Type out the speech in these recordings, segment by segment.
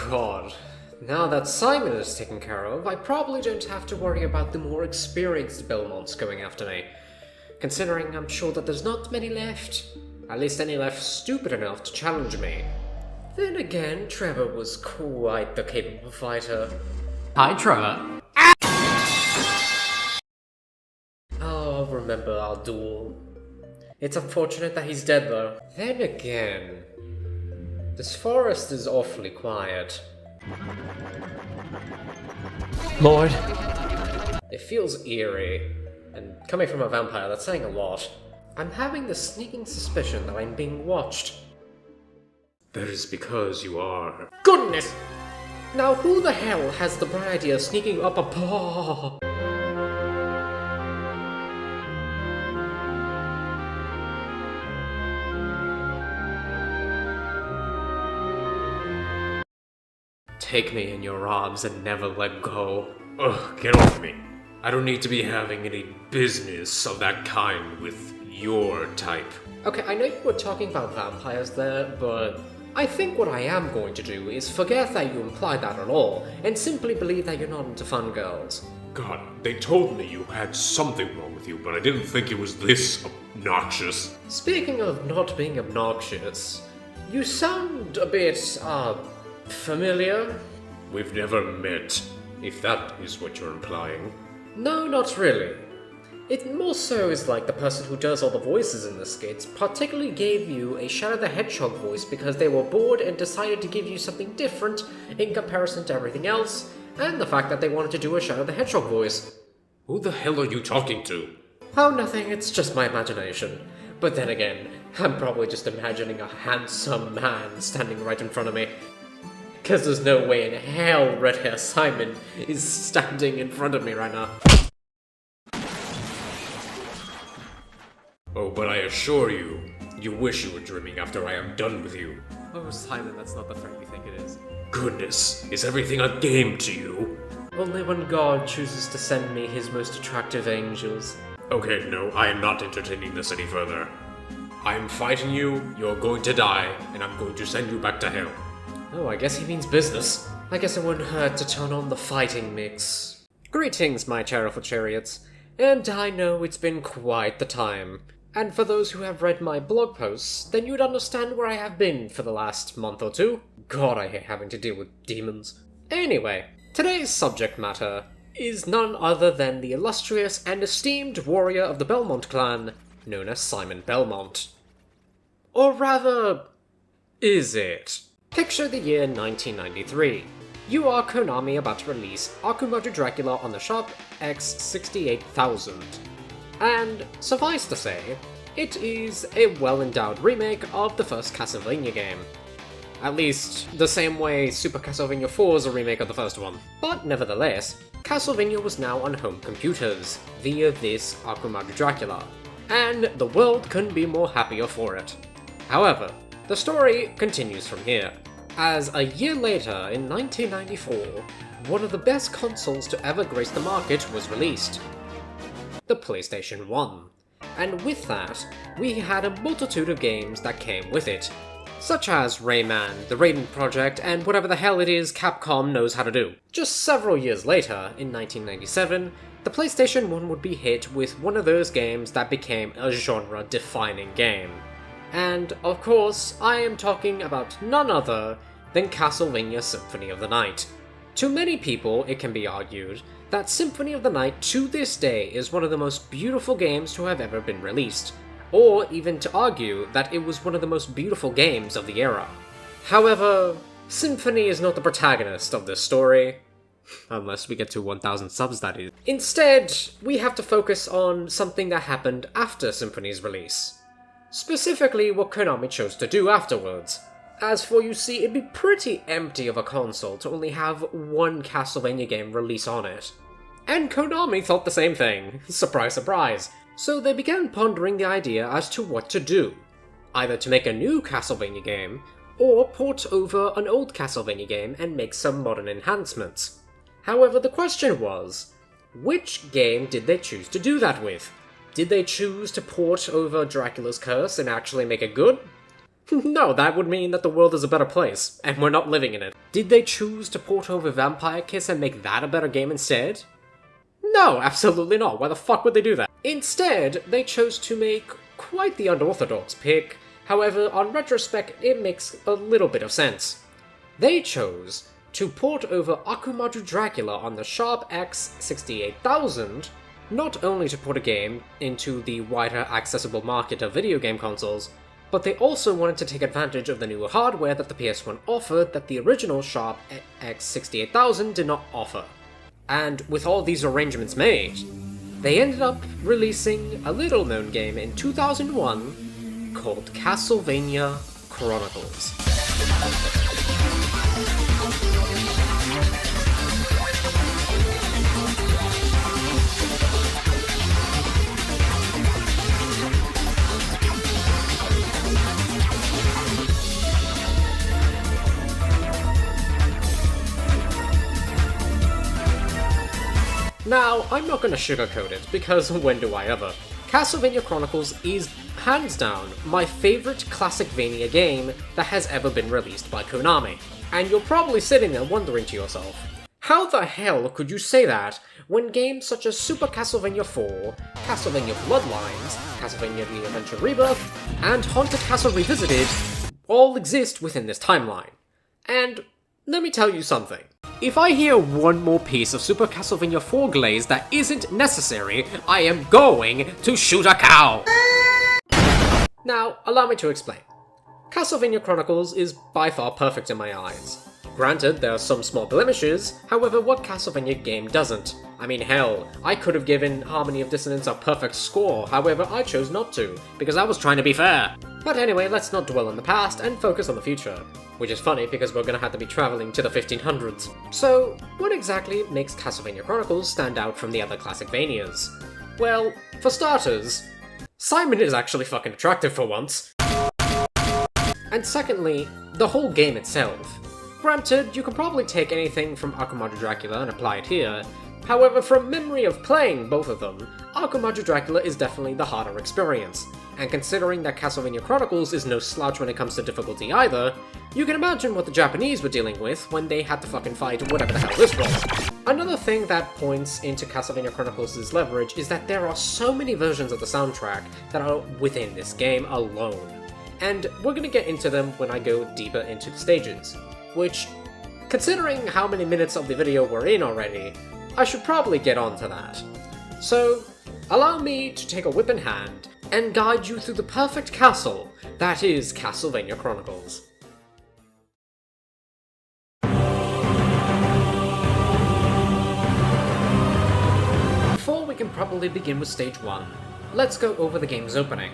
god. Now that Simon is taken care of, I probably don't have to worry about the more experienced Belmonts going after me. Considering I'm sure that there's not many left. At least any left stupid enough to challenge me. Then again, Trevor was quite the capable fighter. Hi, Trevor. I'll remember our duel. It's unfortunate that he's dead though. Then again, this forest is awfully quiet. Lord. It feels eerie, and coming from a vampire, that's saying a lot. I'm having the sneaking suspicion that I'm being watched. That is because you are. Goodness! Now who the hell has the bright idea of sneaking up a paw? Take me in your arms and never let go. Ugh, get off me. I don't need to be having any business of that kind with your type. Okay, I know you were talking about vampires there, but I think what I am going to do is forget that you implied that at all, and simply believe that you're not into fun girls. God, they told me you had something wrong with you, but I didn't think it was this obnoxious. Speaking of not being obnoxious, you sound a bit, familiar? We've never met, if that is what you're implying. No, not really. It more so is like the person who does all the voices in the skits particularly gave you a Shadow the Hedgehog voice because they were bored and decided to give you something different in comparison to everything else, and the fact that they wanted to do a Shadow the Hedgehog voice. Who the hell are you talking to? Oh, nothing, it's just my imagination. But then again, I'm probably just imagining a handsome man standing right in front of me. Because there's no way in hell Red Hair Simon is standing in front of me right now. Oh, but I assure you, you wish you were dreaming after I am done with you. Oh, Simon, that's not the threat you think it is. Goodness, is everything a game to you? Only when God chooses to send me his most attractive angels. Okay, no, I am not entertaining this any further. I am fighting you, you're going to die, and I'm going to send you back to hell. Oh, I guess he means business. I guess it wouldn't hurt to turn on the fighting mix. Greetings, my Cherryful Chariots. And I know it's been quite the time. And for those who have read my blog posts, then you'd understand where I have been for the last month or two. God, I hate having to deal with demons. Anyway, today's subject matter is none other than the illustrious and esteemed warrior of the Belmont clan, known as Simon Belmont. Or rather, is it? Picture the year 1993. You are Konami about to release Akumaju Dracula on the Sharp X68000. And suffice to say, it is a well-endowed remake of the first Castlevania game. At least, the same way Super Castlevania 4 is a remake of the first one. But nevertheless, Castlevania was now on home computers, via this Akumaju Dracula, and the world couldn't be more happier for it. However, the story continues from here, as a year later, in 1994, one of the best consoles to ever grace the market was released. The PlayStation 1. And with that, we had a multitude of games that came with it, such as Rayman, the Raiden Project, and whatever the hell it is Capcom knows how to do. Just several years later, in 1997, the PlayStation 1 would be hit with one of those games that became a genre-defining game. And, of course, I am talking about none other than Castlevania Symphony of the Night. To many people, it can be argued that Symphony of the Night to this day is one of the most beautiful games to have ever been released, or even to argue that it was one of the most beautiful games of the era. However, Symphony is not the protagonist of this story, unless we get to 1,000 subs, that is. Instead, we have to focus on something that happened after Symphony's release. Specifically, what Konami chose to do afterwards. As for, you see, it'd be pretty empty of a console to only have one Castlevania game release on it. And Konami thought the same thing. Surprise, surprise. So they began pondering the idea as to what to do. Either to make a new Castlevania game, or port over an old Castlevania game and make some modern enhancements. However, the question was, which game did they choose to do that with? Did they choose to port over Dracula's Curse and actually make it good? No, that would mean that the world is a better place, and we're not living in it. Did they choose to port over Vampire Kiss and make that a better game instead? No, absolutely not. Why the fuck would they do that? Instead, they chose to make quite the unorthodox pick. However, on retrospect, it makes a little bit of sense. They chose to port over Akumaju Dracula on the Sharp X68000, not only to put a game into the wider accessible market of video game consoles, but they also wanted to take advantage of the newer hardware that the PS1 offered that the original Sharp X68000 did not offer. And with all these arrangements made, they ended up releasing a little-known game in 2001 called Castlevania Chronicles. Now, I'm not going to sugarcoat it, because when do I ever? Castlevania Chronicles is, hands down, my favourite Classicvania game that has ever been released by Konami. And you're probably sitting there wondering to yourself, how the hell could you say that when games such as Super Castlevania 4, Castlevania Bloodlines, Castlevania The Adventure Rebirth, and Haunted Castle Revisited all exist within this timeline? And let me tell you something. If I hear one more piece of Super Castlevania 4 glaze that isn't necessary, I am going to shoot a cow! Now, allow me to explain. Castlevania Chronicles is by far perfect in my eyes. Granted, there are some small blemishes, however, what Castlevania game doesn't? I mean, hell, I could have given Harmony of Dissonance a perfect score, however, I chose not to, because I was trying to be fair. But anyway, let's not dwell on the past and focus on the future. Which is funny, because we're gonna have to be traveling to the 1500s. So, what exactly makes Castlevania Chronicles stand out from the other Classicvanias? Well, for starters, Simon is actually fucking attractive for once. And secondly, the whole game itself. Granted, you can probably take anything from Akumaju Dracula and apply it here. However, from memory of playing both of them, Akumaju Dracula is definitely the harder experience. And considering that Castlevania Chronicles is no slouch when it comes to difficulty either, you can imagine what the Japanese were dealing with when they had to fucking fight whatever the hell this was. Another thing that points into Castlevania Chronicles' leverage is that there are so many versions of the soundtrack that are within this game alone. And we're gonna get into them when I go deeper into the stages. Which, considering how many minutes of the video we're in already, I should probably get on to that. So, allow me to take a whip in hand and guide you through the perfect castle that is Castlevania Chronicles. Before we can properly begin with stage 1, let's go over the game's opening,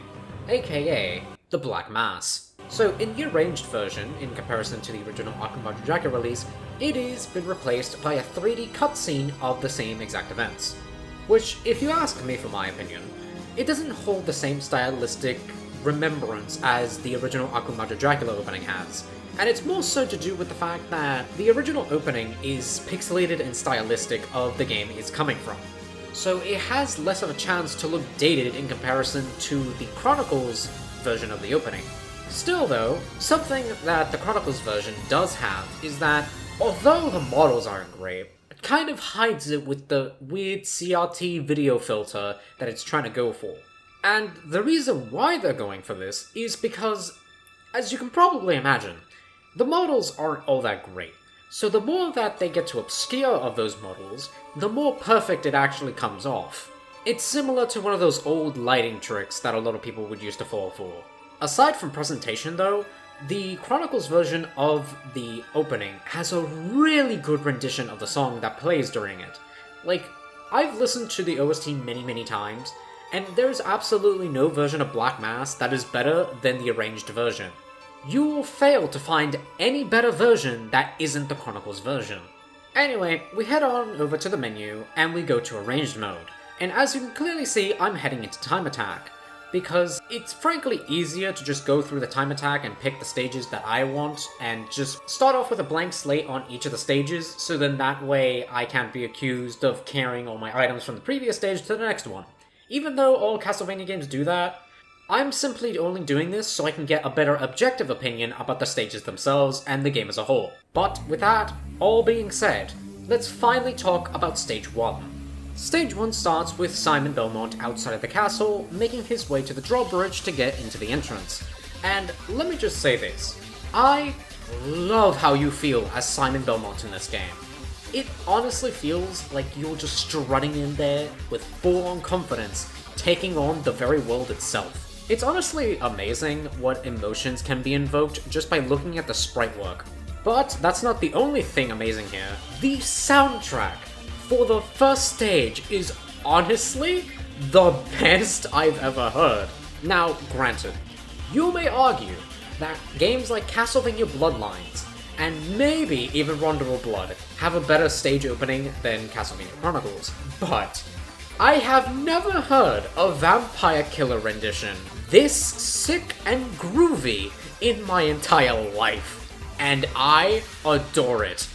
aka the Black Mass. So in the arranged version, in comparison to the original Akumaju Dracula release, it has been replaced by a 3D cutscene of the same exact events. Which, if you ask me for my opinion, it doesn't hold the same stylistic remembrance as the original Akumaju Dracula opening has. And it's more so to do with the fact that the original opening is pixelated and stylistic of the game it's coming from. So it has less of a chance to look dated in comparison to the Chronicles version of the opening. Still though, something that the Chronicles version does have is that, although the models aren't great, it kind of hides it with the weird CRT video filter that it's trying to go for. And the reason why they're going for this is because, as you can probably imagine, the models aren't all that great. So the more that they get to obscure of those models, the more perfect it actually comes off. It's similar to one of those old lighting tricks that a lot of people would used to fall for. Aside from presentation though, the Chronicles version of the opening has a really good rendition of the song that plays during it. Like, I've listened to the OST many times, and there's absolutely no version of Black Mass that is better than the arranged version. You will fail to find any better version that isn't the Chronicles version. Anyway, we head on over to the menu, and we go to arranged mode. And as you can clearly see, I'm heading into time attack, because it's frankly easier to just go through the time attack and pick the stages that I want, and just start off with a blank slate on each of the stages, so then that way I can't be accused of carrying all my items from the previous stage to the next one. Even though all Castlevania games do that, I'm simply only doing this so I can get a better objective opinion about the stages themselves and the game as a whole. But with that all being said, let's finally talk about Stage 1. Stage 1 starts with Simon Belmont outside of the castle, making his way to the drawbridge to get into the entrance. And let me just say this, I love how you feel as Simon Belmont in this game. It honestly feels like you're just strutting in there with full-on confidence, taking on the very world itself. It's honestly amazing what emotions can be invoked just by looking at the sprite work. But that's not the only thing amazing here. The soundtrack for the first stage is honestly the best I've ever heard. Now, granted, you may argue that games like Castlevania Bloodlines, and maybe even Rondo of Blood, have a better stage opening than Castlevania Chronicles, but I have never heard a Vampire Killer rendition this sick and groovy in my entire life, and I adore it.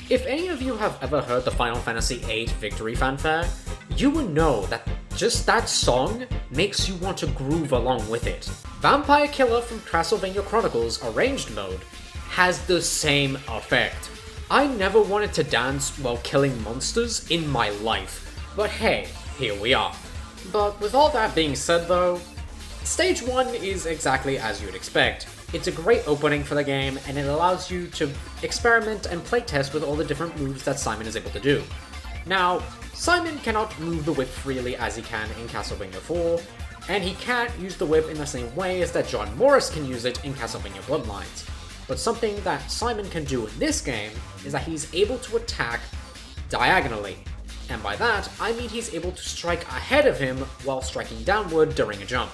If any of you have ever heard the Final Fantasy VIII Victory fanfare, you would know that just that song makes you want to groove along with it. Vampire Killer from Castlevania Chronicles Arranged Mode has the same effect. I never wanted to dance while killing monsters in my life, but hey, here we are. But with all that being said though, Stage 1 is exactly as you'd expect. It's a great opening for the game, and it allows you to experiment and playtest with all the different moves that Simon is able to do. Now, Simon cannot move the whip freely as he can in Castlevania 4, and he can't use the whip in the same way as that John Morris can use it in Castlevania Bloodlines. But something that Simon can do in this game is that he's able to attack diagonally. And by that, I mean he's able to strike ahead of him while striking downward during a jump,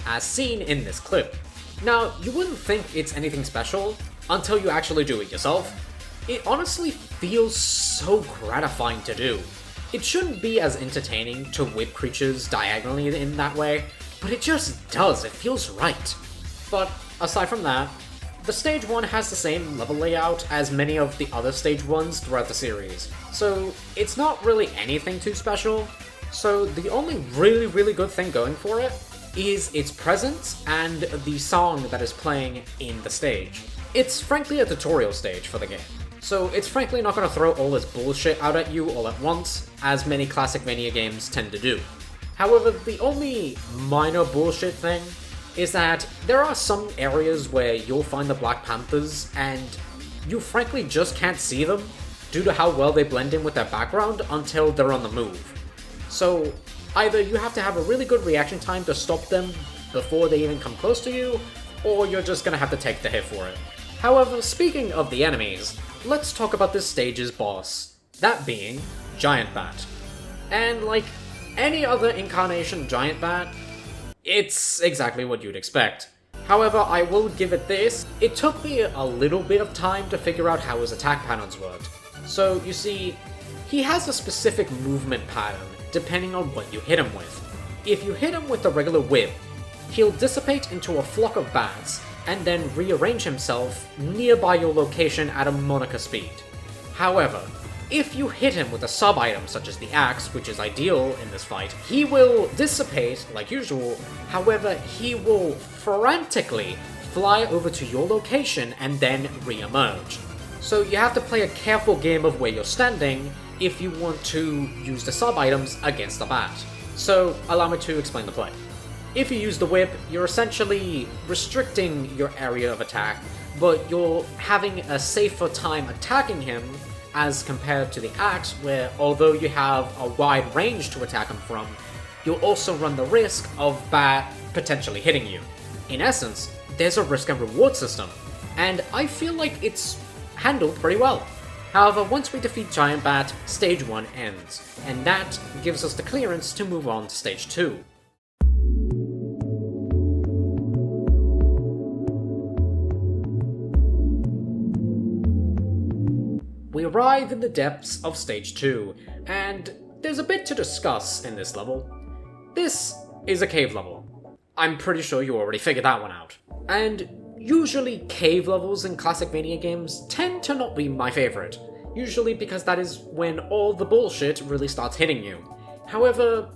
as seen in this clip. Now, you wouldn't think it's anything special until you actually do it yourself. It honestly feels so gratifying to do. It shouldn't be as entertaining to whip creatures diagonally in that way, but it just does, it feels right. But aside from that, the Stage 1 has the same level layout as many of the other Stage 1s throughout the series, so it's not really anything too special. So the only really good thing going for it is its presence and the song that is playing in the stage. It's frankly a tutorial stage for the game, so it's frankly not going to throw all this bullshit out at you all at once, as many classic Vania games tend to do. However, the only minor bullshit thing is that there are some areas where you'll find the Black Panthers and you frankly just can't see them due to how well they blend in with their background until they're on the move. So either you have to have a really good reaction time to stop them before they even come close to you, or you're just gonna have to take the hit for it. However, speaking of the enemies, let's talk about this stage's boss, that being Giant Bat. And like any other incarnation of Giant Bat, it's exactly what you'd expect. However, I will give it this, it took me a little bit of time to figure out how his attack patterns worked. So, you see, he has a specific movement pattern depending on what you hit him with. If you hit him with a regular whip, he'll dissipate into a flock of bats and then rearrange himself nearby your location at a Monica speed. However, if you hit him with a sub-item such as the axe, which is ideal in this fight, he will dissipate like usual, however, he will frantically fly over to your location and then re-emerge. So you have to play a careful game of where you're standing if you want to use the sub-items against the bat. So allow me to explain the play. If you use the whip, you're essentially restricting your area of attack, but you're having a safer time attacking him as compared to the axe, where although you have a wide range to attack him from, you'll also run the risk of bat potentially hitting you. In essence, there's a risk and reward system, and I feel like it's handled pretty well. However, once we defeat Giant Bat, Stage 1 ends, and that gives us the clearance to move on to Stage 2. We arrive in the depths of Stage 2, and there's a bit to discuss in this level. This is a cave level. I'm pretty sure you already figured that one out. And usually cave levels in classic Vania games tend to not be my favorite, usually because that is when all the bullshit really starts hitting you. However,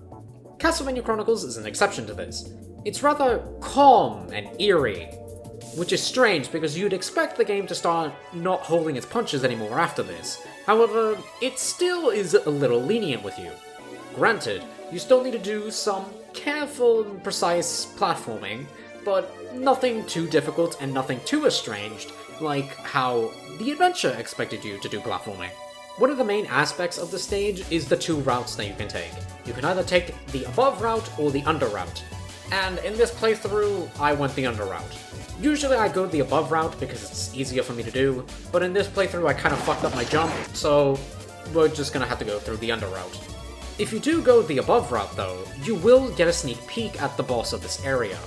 Castlevania Chronicles is an exception to this. It's rather calm and eerie, which is strange because you'd expect the game to start not holding its punches anymore after this. However, it still is a little lenient with you. Granted, you still need to do some careful and precise platforming, but nothing too difficult and nothing too estranged, like how the adventure expected you to do platforming. One of the main aspects of the stage is the two routes that you can take. You can either take the above route or the under route. And in this playthrough, I went the under route. Usually I go the above route because it's easier for me to do, but in this playthrough I kind of fucked up my jump, so we're just gonna have to go through the under route. If you do go the above route though, you will get a sneak peek at the boss of this area.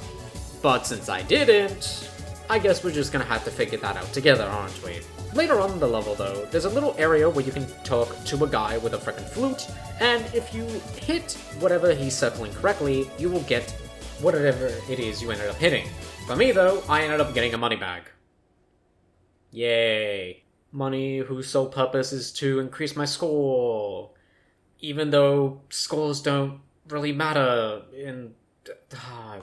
But since I didn't, I guess we're just gonna have to figure that out together, aren't we? Later on in the level though, there's a little area where you can talk to a guy with a frickin' flute, and if you hit whatever he's circling correctly, you will get whatever it is you ended up hitting. For me though, I ended up getting a money bag. Yay. Money whose sole purpose is to increase my score. Even though scores don't really matter in...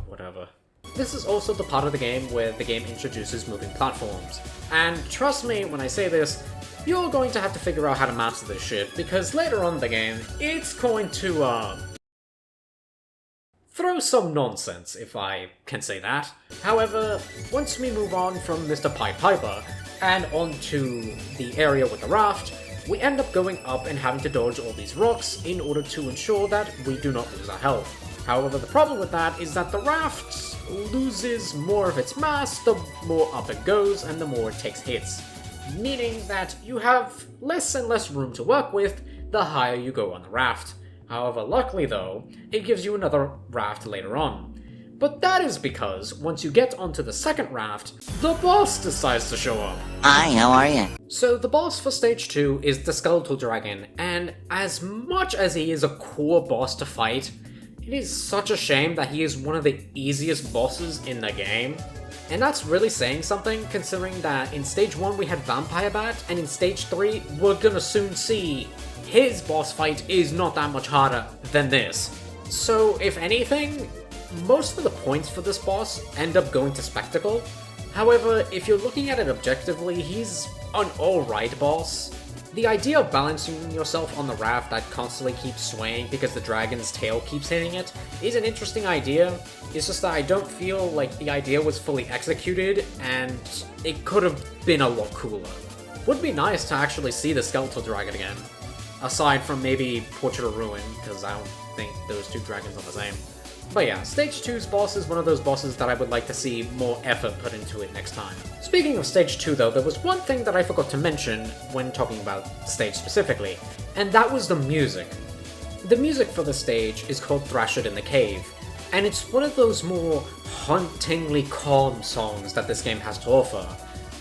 whatever. This is also the part of the game where the game introduces moving platforms. And trust me when I say this, you're going to have to figure out how to master this shit, because later on in the game, it's going to, throw some nonsense, if I can say that. However, once we move on from Mr. Pied Piper, and onto the area with the raft, we end up going up and having to dodge all these rocks in order to ensure that we do not lose our health. However, the problem with that is that the raft loses more of its mass the more up it goes and the more it takes hits, meaning that you have less and less room to work with the higher you go on the raft. However, luckily though, it gives you another raft later on. But that is because once you get onto the second raft, the boss decides to show up. Hi, how are you? So the boss for stage 2 is the Skeletal Dragon, and as much as he is a core boss to fight, it is such a shame that he is one of the easiest bosses in the game. And that's really saying something, considering that in stage 1 we had Vampire Bat, and in stage 3 we're gonna soon see his boss fight is not that much harder than this. So if anything, most of the points for this boss end up going to Spectacle. However, if you're looking at it objectively, he's an alright boss. The idea of balancing yourself on the raft that constantly keeps swaying because the dragon's tail keeps hitting it is an interesting idea. It's just that I don't feel like the idea was fully executed, and it could have been a lot cooler. Would be nice to actually see the Skeletal Dragon again. Aside from maybe Portrait of Ruin, because I don't think those two dragons are the same. But yeah, Stage 2's boss is one of those bosses that I would like to see more effort put into it next time. Speaking of Stage 2 though, there was one thing that I forgot to mention when talking about the stage specifically, and that was the music. The music for the stage is called Thrashard in the Cave, and it's one of those more hauntingly calm songs that this game has to offer,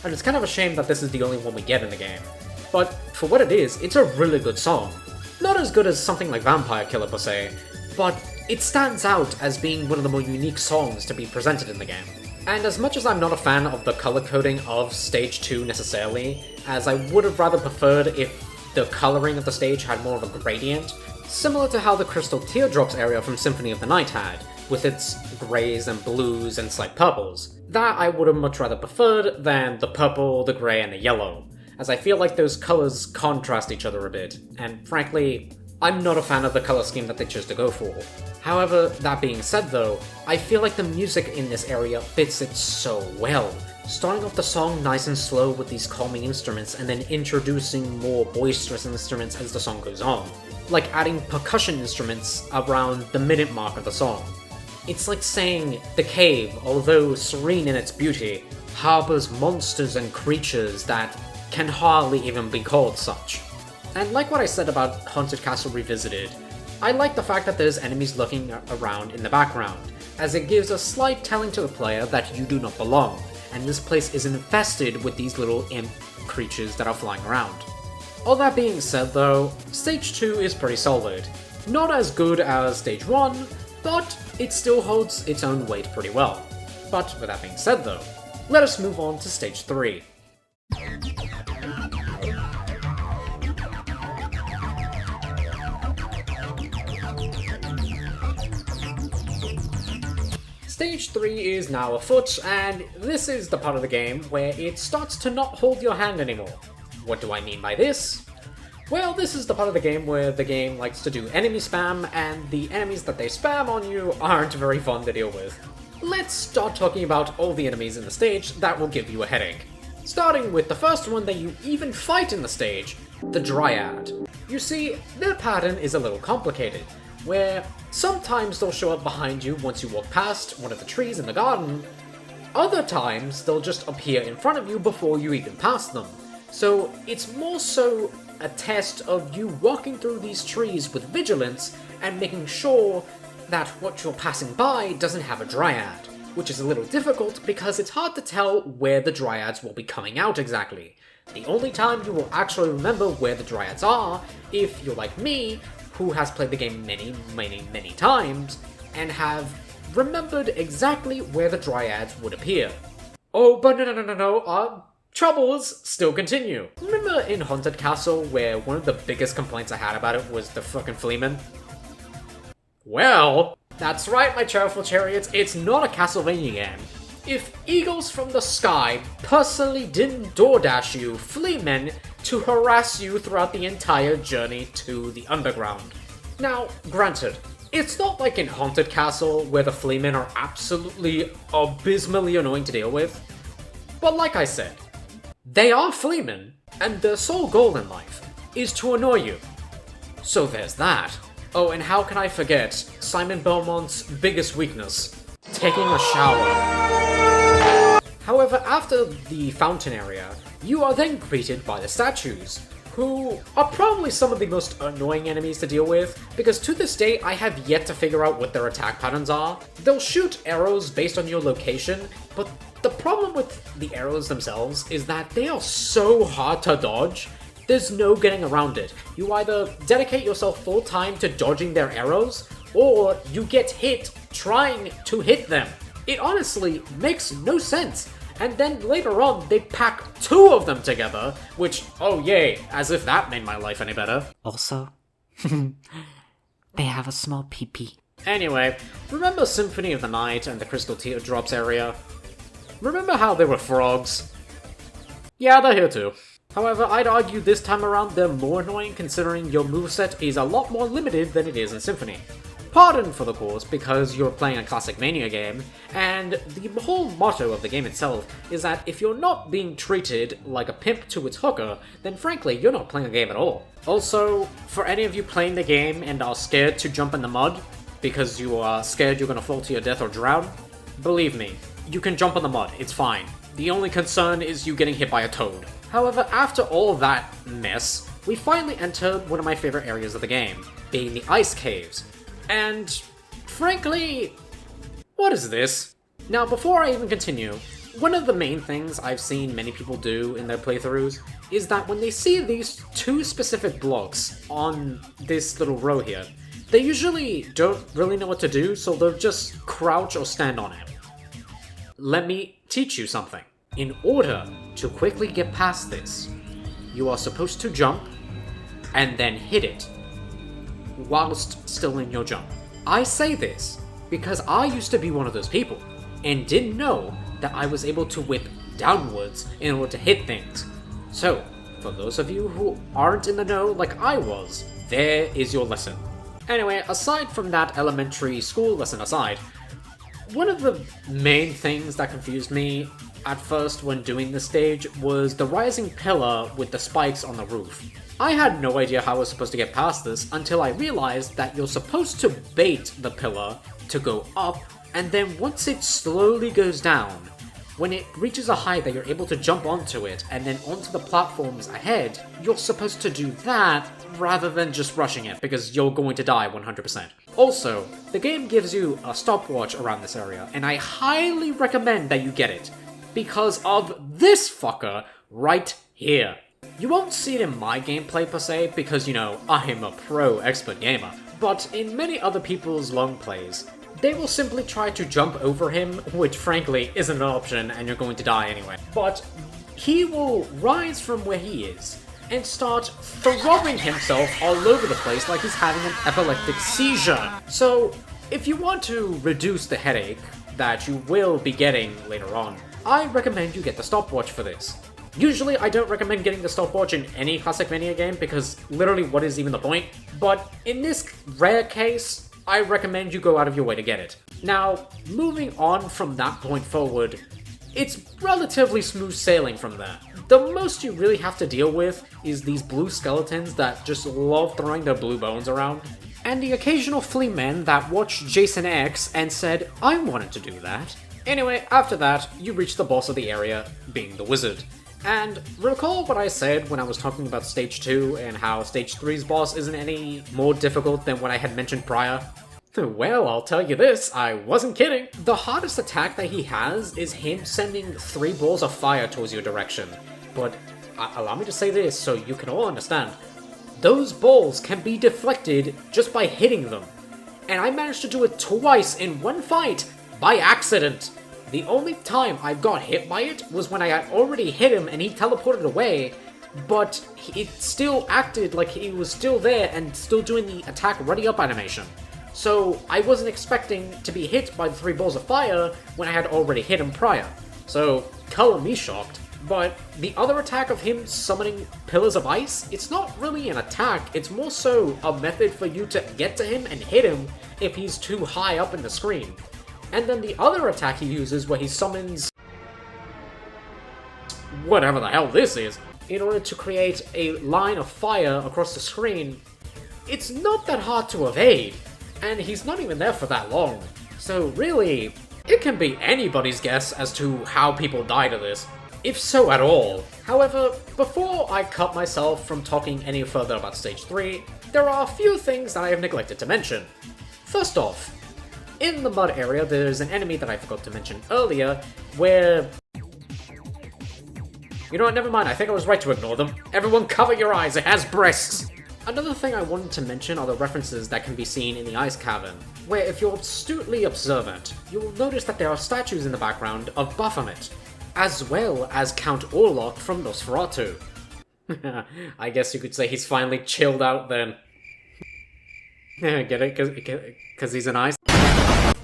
and it's kind of a shame that this is the only one we get in the game. But for what it is, it's a really good song. Not as good as something like Vampire Killer per se, but it stands out as being one of the more unique songs to be presented in the game. And as much as I'm not a fan of the color coding of Stage 2 necessarily, as I would have rather preferred if the coloring of the stage had more of a gradient, similar to how the Crystal Teardrops area from Symphony of the Night had, with its greys and blues and slight purples. That I would have much rather preferred than the purple, the grey, and the yellow, as I feel like those colors contrast each other a bit, and frankly, I'm not a fan of the color scheme that they chose to go for. However, that being said though, I feel like the music in this area fits it so well. Starting off the song nice and slow with these calming instruments and then introducing more boisterous instruments as the song goes on. Like adding percussion instruments around the minute mark of the song. It's like saying the cave, although serene in its beauty, harbors monsters and creatures that can hardly even be called such. And like what I said about Haunted Castle Revisited, I like the fact that there's enemies looking around in the background, as it gives a slight telling to the player that you do not belong, and this place is infested with these little imp creatures that are flying around. All that being said though, Stage 2 is pretty solid. Not as good as Stage 1, but it still holds its own weight pretty well. But with that being said though, let us move on to Stage 3. Stage 3 is now afoot, and this is the part of the game where it starts to not hold your hand anymore. What do I mean by this? Well, this is the part of the game where the game likes to do enemy spam, and the enemies that they spam on you aren't very fun to deal with. Let's start talking about all the enemies in the stage that will give you a headache. Starting with the first one that you even fight in the stage, the Dryad. You see, their pattern is a little complicated, where sometimes they'll show up behind you once you walk past one of the trees in the garden. Other times, they'll just appear in front of you before you even pass them. So it's more so a test of you walking through these trees with vigilance and making sure that what you're passing by doesn't have a Dryad, which is a little difficult because it's hard to tell where the Dryads will be coming out exactly. The only time you will actually remember where the Dryads are, if you're like me, who has played the game many times, and have remembered exactly where the Dryads would appear. Oh, but no, troubles still continue. Remember in Haunted Castle where one of the biggest complaints I had about it was the fucking Fleaman? Well, that's right, my Cherryful Chariots, it's not a Castlevania game. If Eagles from the Sky personally didn't DoorDash you Fleamen to harass you throughout the entire journey to the underground. Now, granted, it's not like in Haunted Castle where the Fleamen are absolutely abysmally annoying to deal with, but like I said, they are Fleamen, and their sole goal in life is to annoy you. So there's that. Oh, and how can I forget Simon Belmont's biggest weakness, taking a shower. However, after the fountain area, you are then greeted by the statues, who are probably some of the most annoying enemies to deal with, because to this day I have yet to figure out what their attack patterns are. They'll shoot arrows based on your location, but the problem with the arrows themselves is that they are so hard to dodge. There's no getting around it. You either dedicate yourself full time to dodging their arrows, or you get hit trying to hit them. It honestly makes no sense. And then later on, they pack two of them together, which, oh yay, as if that made my life any better. Also, they have a small pee-pee. Anyway, remember Symphony of the Night and the Crystal Teardrops area? Remember how they were frogs? Yeah, they're here too. However, I'd argue this time around they're more annoying considering your moveset is a lot more limited than it is in Symphony. Pardon for the course, because you're playing a classic Mania game, and the whole motto of the game itself is that if you're not being treated like a pimp to its hooker, then frankly, you're not playing a game at all. Also, for any of you playing the game and are scared to jump in the mud, because you are scared you're gonna fall to your death or drown, believe me, you can jump in the mud, it's fine. The only concern is you getting hit by a toad. However, after all that mess, we finally entered one of my favorite areas of the game, being the ice caves. And, frankly, what is this? Now, before I even continue, one of the main things I've seen many people do in their playthroughs is that when they see these two specific blocks on this little row here, they usually don't really know what to do, so they'll just crouch or stand on it. Let me teach you something. In order to quickly get past this, you are supposed to jump and then hit it whilst still in your jump. I say this because I used to be one of those people and didn't know that I was able to whip downwards in order to hit things. So, for those of you who aren't in the know like I was, there is your lesson. Anyway, aside from that elementary school lesson aside, one of the main things that confused me at first when doing this stage was the rising pillar with the spikes on the roof. I had no idea how I was supposed to get past this until I realized that you're supposed to bait the pillar to go up, and then once it slowly goes down, when it reaches a height that you're able to jump onto it and then onto the platforms ahead, you're supposed to do that rather than just rushing it because you're going to die 100%. Also, the game gives you a stopwatch around this area, and I highly recommend that you get it because of this fucker right here. You won't see it in my gameplay per se because, you know, I am a pro expert gamer, but in many other people's long plays, they will simply try to jump over him, which frankly isn't an option and you're going to die anyway. But he will rise from where he is and start throwing himself all over the place like he's having an epileptic seizure. So, if you want to reduce the headache that you will be getting later on, I recommend you get the stopwatch for this. Usually I don't recommend getting the stopwatch in any Castlevania game because literally what is even the point? But in this rare case, I recommend you go out of your way to get it. Now, moving on from that point forward, it's relatively smooth sailing from there. The most you really have to deal with is these blue skeletons that just love throwing their blue bones around, and the occasional flea men that watched Jason X and said, I wanted to do that. Anyway, after that, you reach the boss of the area, being the wizard. And recall what I said when I was talking about Stage 2 and how Stage 3's boss isn't any more difficult than what I had mentioned prior? Well, I'll tell you this, I wasn't kidding. The hardest attack that he has is him sending 3 balls of fire towards your direction. But allow me to say this so you can all understand. Those balls can be deflected just by hitting them. And I managed to do it twice in one fight by accident. The only time I got hit by it was when I had already hit him and he teleported away, but it still acted like he was still there and still doing the attack ready up animation. So I wasn't expecting to be hit by the 3 balls of fire when I had already hit him prior. So color me shocked. But the other attack of him summoning pillars of ice, it's not really an attack, it's more so a method for you to get to him and hit him if he's too high up in the screen. And then the other attack he uses where he summons whatever the hell this is, in order to create a line of fire across the screen, it's not that hard to evade, and he's not even there for that long. So really, it can be anybody's guess as to how people die to this, if so at all. However, before I cut myself from talking any further about Stage 3, there are a few things that I have neglected to mention. First off, in the mud area, there's an enemy that I forgot to mention earlier, where... You know what, never mind, I think I was right to ignore them. Everyone cover your eyes, it has breasts! Another thing I wanted to mention are the references that can be seen in the Ice Cavern, where if you're astutely observant, you'll notice that there are statues in the background of Baphomet, as well as Count Orlok from Nosferatu. I guess you could say he's finally chilled out then. Get it? Because he's an ice...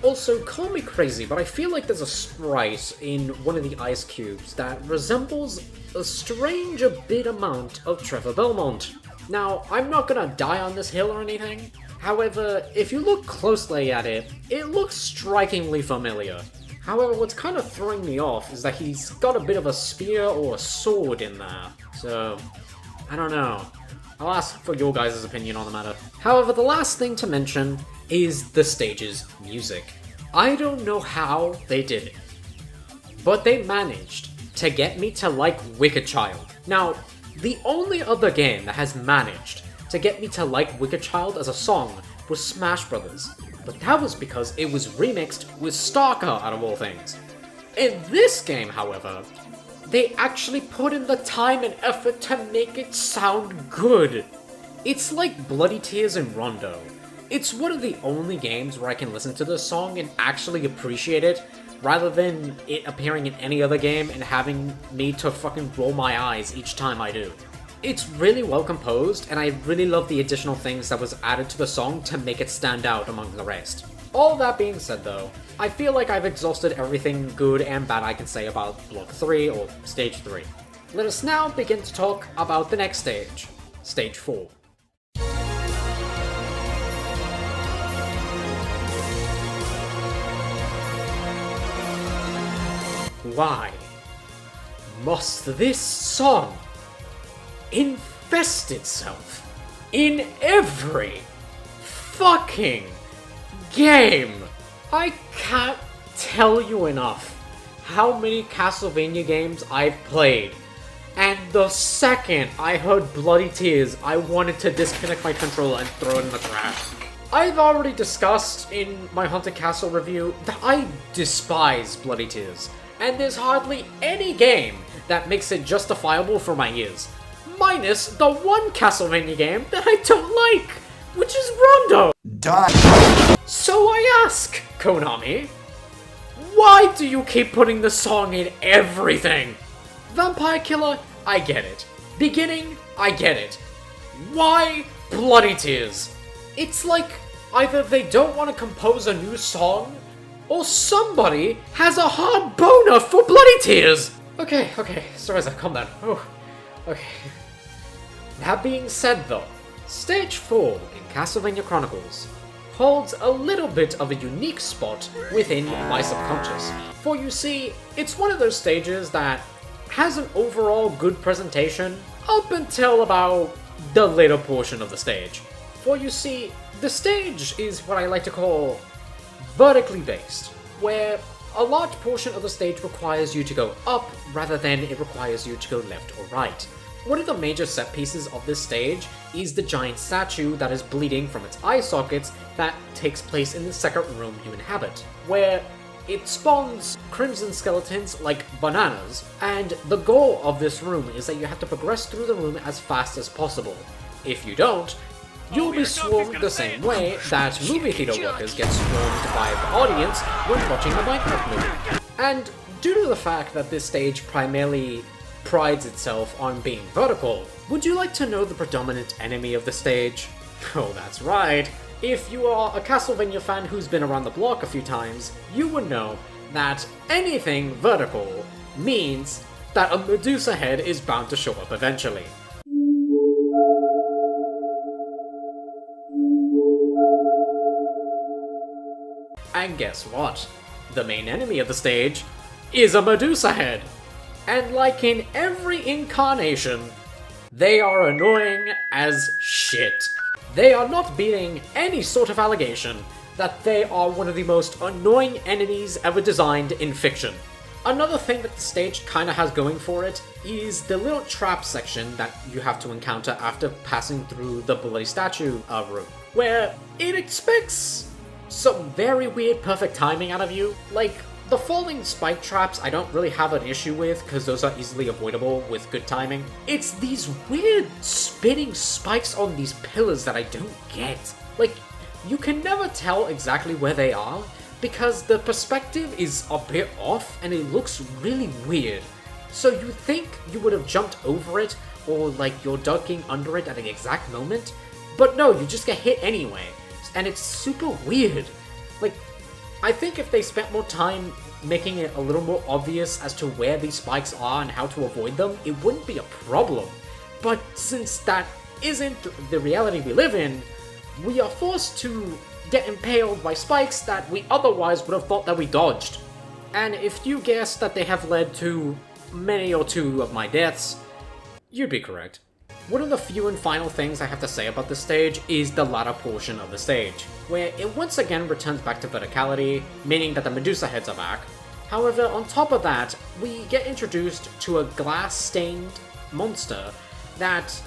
Also, call me crazy, but I feel like there's a sprite in one of the ice cubes that resembles a strange bit amount of Trevor Belmont. Now, I'm not gonna die on this hill or anything, however, if you look closely at it, it looks strikingly familiar. However, what's kind of throwing me off is that he's got a bit of a spear or a sword in there, so I don't know. I'll ask for your guys' opinion on the matter. However, the last thing to mention is the stage's music. I don't know how they did it, but they managed to get me to like Wicked Child. Now, the only other game that has managed to get me to like Wicked Child as a song was Smash Brothers, but that was because it was remixed with Stalker out of all things. In this game, however, they actually put in the time and effort to make it sound good. It's like Bloody Tears and Rondo. It's one of the only games where I can listen to this song and actually appreciate it, rather than it appearing in any other game and having me to fucking roll my eyes each time I do. It's really well composed, and I really love the additional things that was added to the song to make it stand out among the rest. All that being said though, I feel like I've exhausted everything good and bad I can say about Block 3 or Stage 3. Let us now begin to talk about the next stage, Stage 4. Why must this song infest itself in every fucking game? I can't tell you enough how many Castlevania games I've played, and the second I heard Bloody Tears, I wanted to disconnect my controller and throw it in the trash. I've already discussed in my Haunted Castle review that I despise Bloody Tears, and there's hardly any game that makes it justifiable for my ears. Minus the one Castlevania game that I don't like, which is Rondo! Die! So I ask, Konami, why do you keep putting the song in everything? Vampire Killer, I get it. Beginning, I get it. Why Bloody Tears? It's like either they don't want to compose a new song, or somebody has a hard boner for Bloody Tears! Okay, sorry, calm down. Oh, okay. That being said though, Stage 4 in Castlevania Chronicles holds a little bit of a unique spot within my subconscious. For you see, it's one of those stages that has an overall good presentation up until about the later portion of the stage. For you see, the stage is what I like to call vertically based, where a large portion of the stage requires you to go up rather than it requires you to go left or right. One of the major set pieces of this stage is the giant statue that is bleeding from its eye sockets that takes place in the second room you inhabit, where it spawns crimson skeletons like bananas, and the goal of this room is that you have to progress through the room as fast as possible. If you don't, you'll be swarmed the same way that movie theater workers get swarmed by the audience when watching a Minecraft movie. And due to the fact that this stage primarily prides itself on being vertical, would you like to know the predominant enemy of the stage? Oh, that's right. If you are a Castlevania fan who's been around the block a few times, you would know that anything vertical means that a Medusa head is bound to show up eventually. And guess what? The main enemy of the stage is a Medusa head. And like in every incarnation, they are annoying as shit. They are not beating any sort of allegation that they are one of the most annoying enemies ever designed in fiction. Another thing that the stage kinda has going for it is the little trap section that you have to encounter after passing through the bloody statue room, where it expects some very weird perfect timing out of you. Like, the falling spike traps I don't really have an issue with because those are easily avoidable with good timing. It's these weird spinning spikes on these pillars that I don't get. Like, you can never tell exactly where they are because the perspective is a bit off and it looks really weird. So you think you would have jumped over it or like you're ducking under it at the exact moment, but no, you just get hit anyway. And it's super weird. Like, I think if they spent more time making it a little more obvious as to where these spikes are and how to avoid them, it wouldn't be a problem. But since that isn't the reality we live in, we are forced to get impaled by spikes that we otherwise would have thought that we dodged. And if you guessed that they have led to many or two of my deaths, you'd be correct. One of the few and final things I have to say about this stage is the latter portion of the stage, where it once again returns back to verticality, meaning that the Medusa heads are back. However, on top of that, we get introduced to a glass-stained monster that,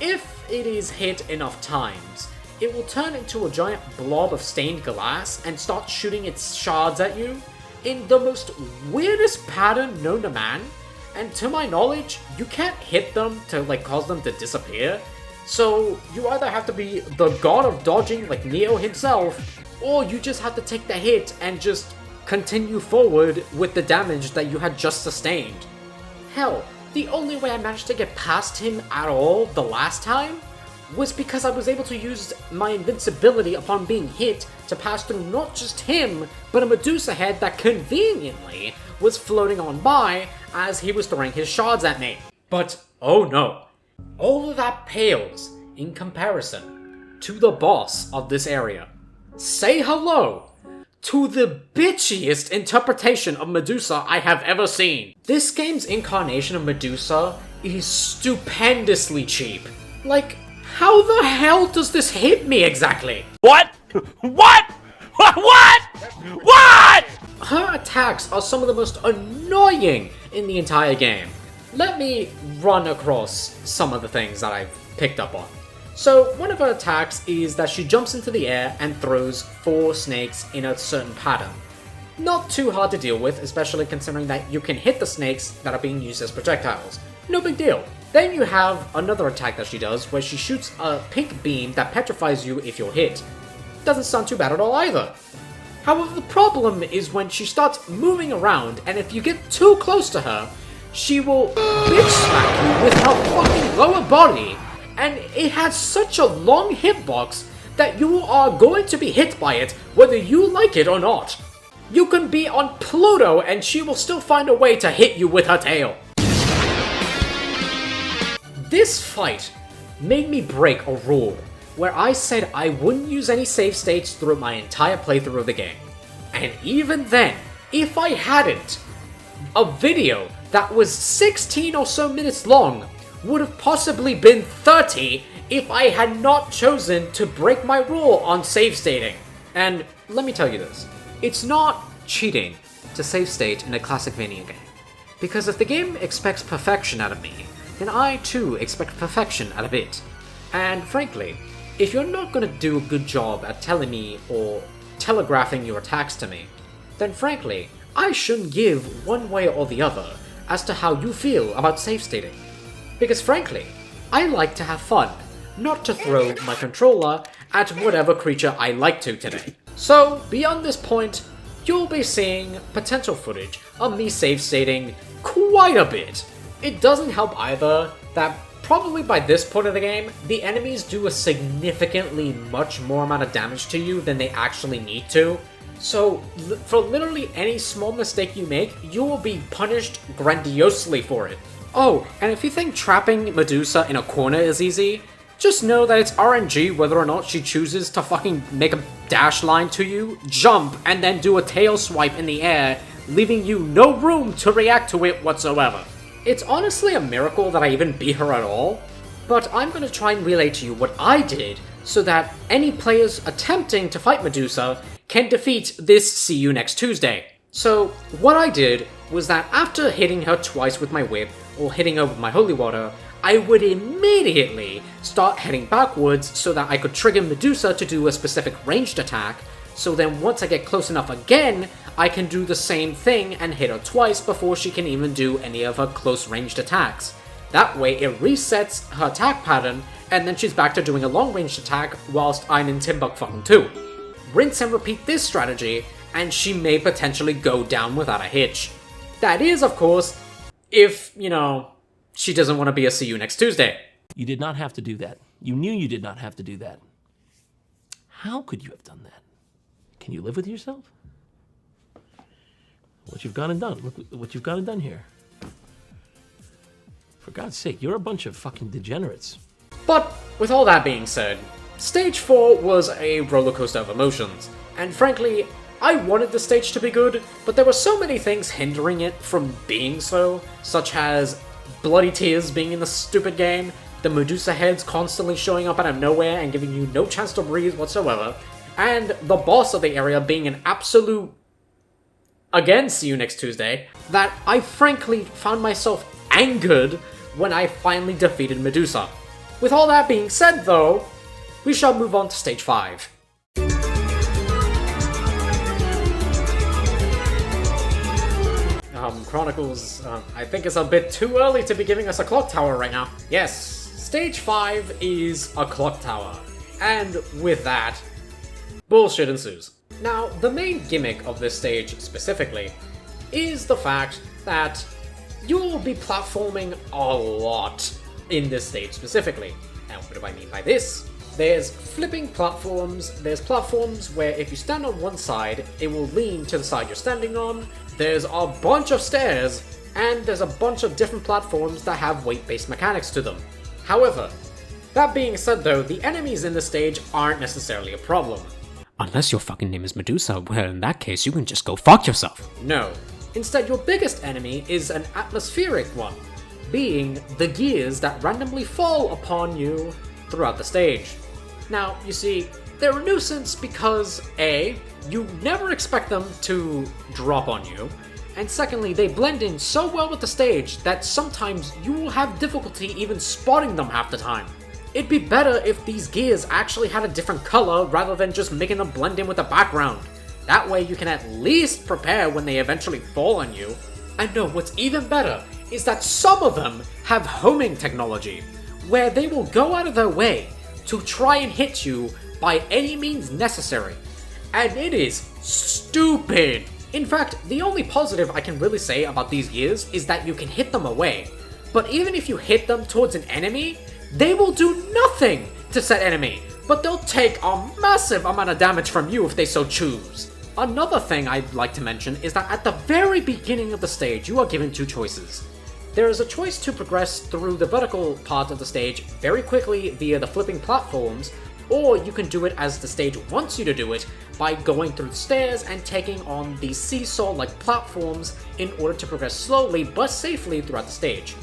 if it is hit enough times, it will turn into a giant blob of stained glass and start shooting its shards at you in the most weirdest pattern known to man. And to my knowledge, you can't hit them to like cause them to disappear. So you either have to be the god of dodging like Neo himself, or you just have to take the hit and just continue forward with the damage that you had just sustained. Hell, the only way I managed to get past him at all the last time was because I was able to use my invincibility upon being hit to pass through not just him, but a Medusa head that conveniently was floating on by as he was throwing his shards at me. But, oh no, all of that pales in comparison to the boss of this area. Say hello to the bitchiest interpretation of Medusa I have ever seen. This game's incarnation of Medusa is stupendously cheap. Like, how the hell does this hit me exactly? What? What? What? What? Her attacks are some of the most annoying in the entire game. Let me run across some of the things that I've picked up on. So, one of her attacks is that she jumps into the air and throws 4 snakes in a certain pattern. Not too hard to deal with, especially considering that you can hit the snakes that are being used as projectiles. No big deal. Then you have another attack that she does, where she shoots a pink beam that petrifies you if you're hit. Doesn't sound too bad at all either. However, the problem is when she starts moving around, and if you get too close to her, she will bitch smack you with her fucking lower body, and it has such a long hitbox that you are going to be hit by it whether you like it or not. You can be on Pluto and she will still find a way to hit you with her tail. This fight made me break a rule where I said I wouldn't use any save states through my entire playthrough of the game. And even then, if I hadn't, a video that was 16 or so minutes long would have possibly been 30 if I had not chosen to break my rule on save stating. And let me tell you this, it's not cheating to save state in a Castlevania game. Because if the game expects perfection out of me, then I too expect perfection out of it. And frankly, if you're not going to do a good job at telling me or telegraphing your attacks to me, then frankly, I shouldn't give one way or the other as to how you feel about save stating. Because frankly, I like to have fun, not to throw my controller at whatever creature I like to today. So, beyond this point, you'll be seeing potential footage of me save stating quite a bit. It doesn't help either that probably by this point of the game, the enemies do a significantly much more amount of damage to you than they actually need to. So, for literally any small mistake you make, you will be punished grandiosely for it. Oh, and if you think trapping Medusa in a corner is easy, just know that it's RNG whether or not she chooses to fucking make a dash line to you, jump, and then do a tail swipe in the air, leaving you no room to react to it whatsoever. It's honestly a miracle that I even beat her at all, but I'm going to try and relay to you what I did so that any players attempting to fight Medusa can defeat this See You Next Tuesday. So, what I did was that after hitting her twice with my whip, or hitting her with my holy water, I would immediately start heading backwards so that I could trigger Medusa to do a specific ranged attack, so then once I get close enough again, I can do the same thing and hit her twice before she can even do any of her close ranged attacks. That way it resets her attack pattern, and then she's back to doing a long ranged attack whilst I'm in Timbuk fucking 2. Rinse and repeat this strategy, and she may potentially go down without a hitch. That is, of course, if, she doesn't want to be a See You Next Tuesday. You did not have to do that. You knew you did not have to do that. How could you have done that? Can you live with yourself? What you've gone and done. Look what you've gone and done here. For God's sake, you're a bunch of fucking degenerates. But, with all that being said, Stage 4 was a rollercoaster of emotions, and frankly, I wanted the stage to be good, but there were so many things hindering it from being so, such as bloody tears being in the stupid game, the Medusa heads constantly showing up out of nowhere and giving you no chance to breathe whatsoever, and the boss of the area being an absolute, again, See You Next Tuesday, that I frankly found myself angered when I finally defeated Medusa. With all that being said though, we shall move on to Stage 5. Chronicles, I think it's a bit too early to be giving us a clock tower right now. Yes, Stage 5 is a clock tower, and with that, bullshit ensues. Now, the main gimmick of this stage specifically is the fact that you'll be platforming a lot in this stage specifically. Now, what do I mean by this? There's flipping platforms, there's platforms where if you stand on one side, it will lean to the side you're standing on, there's a bunch of stairs, and there's a bunch of different platforms that have weight-based mechanics to them. However, that being said though, the enemies in this stage aren't necessarily a problem. Unless your fucking name is Medusa, well, in that case, you can just go fuck yourself. No. Instead, your biggest enemy is an atmospheric one, being the gears that randomly fall upon you throughout the stage. Now, you see, they're a nuisance because A, you never expect them to drop on you, and secondly, they blend in so well with the stage that sometimes you will have difficulty even spotting them half the time. It'd be better if these gears actually had a different color rather than just making them blend in with the background. That way you can at least prepare when they eventually fall on you. And no, what's even better is that some of them have homing technology, where they will go out of their way to try and hit you by any means necessary. And it is stupid! In fact, the only positive I can really say about these gears is that you can hit them away. But even if you hit them towards an enemy, they will do nothing to said enemy, but they'll take a massive amount of damage from you if they so choose. Another thing I'd like to mention is that at the very beginning of the stage, you are given two choices. There is a choice to progress through the vertical part of the stage very quickly via the flipping platforms, or you can do it as the stage wants you to do it by going through the stairs and taking on the seesaw-like platforms in order to progress slowly but safely throughout the stage.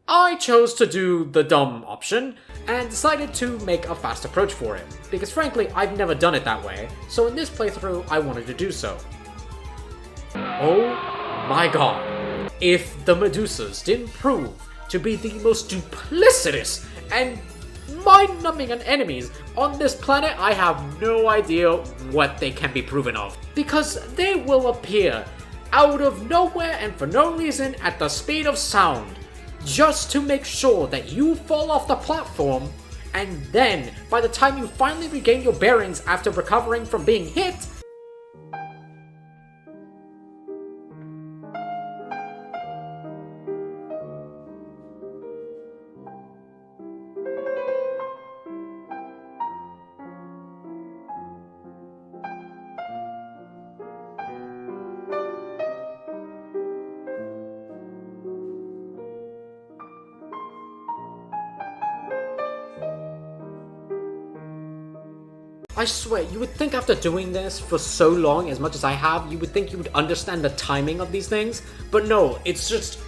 I chose to do the dumb option and decided to make a fast approach for it, because frankly, I've never done it that way, so in this playthrough, I wanted to do so. Oh my god. If the Medusas didn't prove to be the most duplicitous and mind-numbing enemies on this planet, I have no idea what they can be proven of. Because they will appear out of nowhere and for no reason at the speed of sound, just to make sure that you fall off the platform, and then, by the time you finally regain your bearings after recovering from being hit, I swear, you would think after doing this for so long, as much as I have, you would think you would understand the timing of these things, but no, it's just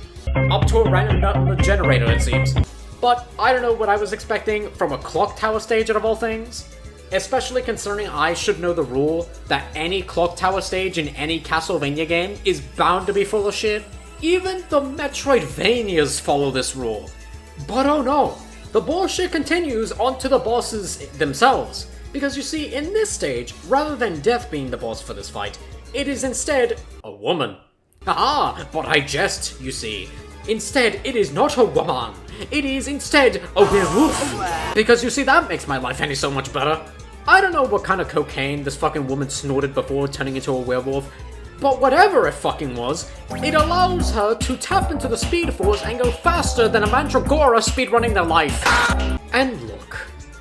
up to a random nut in the generator, it seems. But I don't know what I was expecting from a clock tower stage out of all things, especially concerning I should know the rule that any clock tower stage in any Castlevania game is bound to be full of shit. Even the Metroidvanias follow this rule. But oh no, the bullshit continues onto the bosses themselves. Because you see, in this stage, rather than Death being the boss for this fight, it is instead a woman. Haha, but I jest, you see. Instead, it is not a woman. It is instead a werewolf. Because you see, that makes my life any so much better. I don't know what kind of cocaine this fucking woman snorted before turning into a werewolf, but whatever it fucking was, it allows her to tap into the speed force and go faster than a Mandragora speedrunning their life. And look,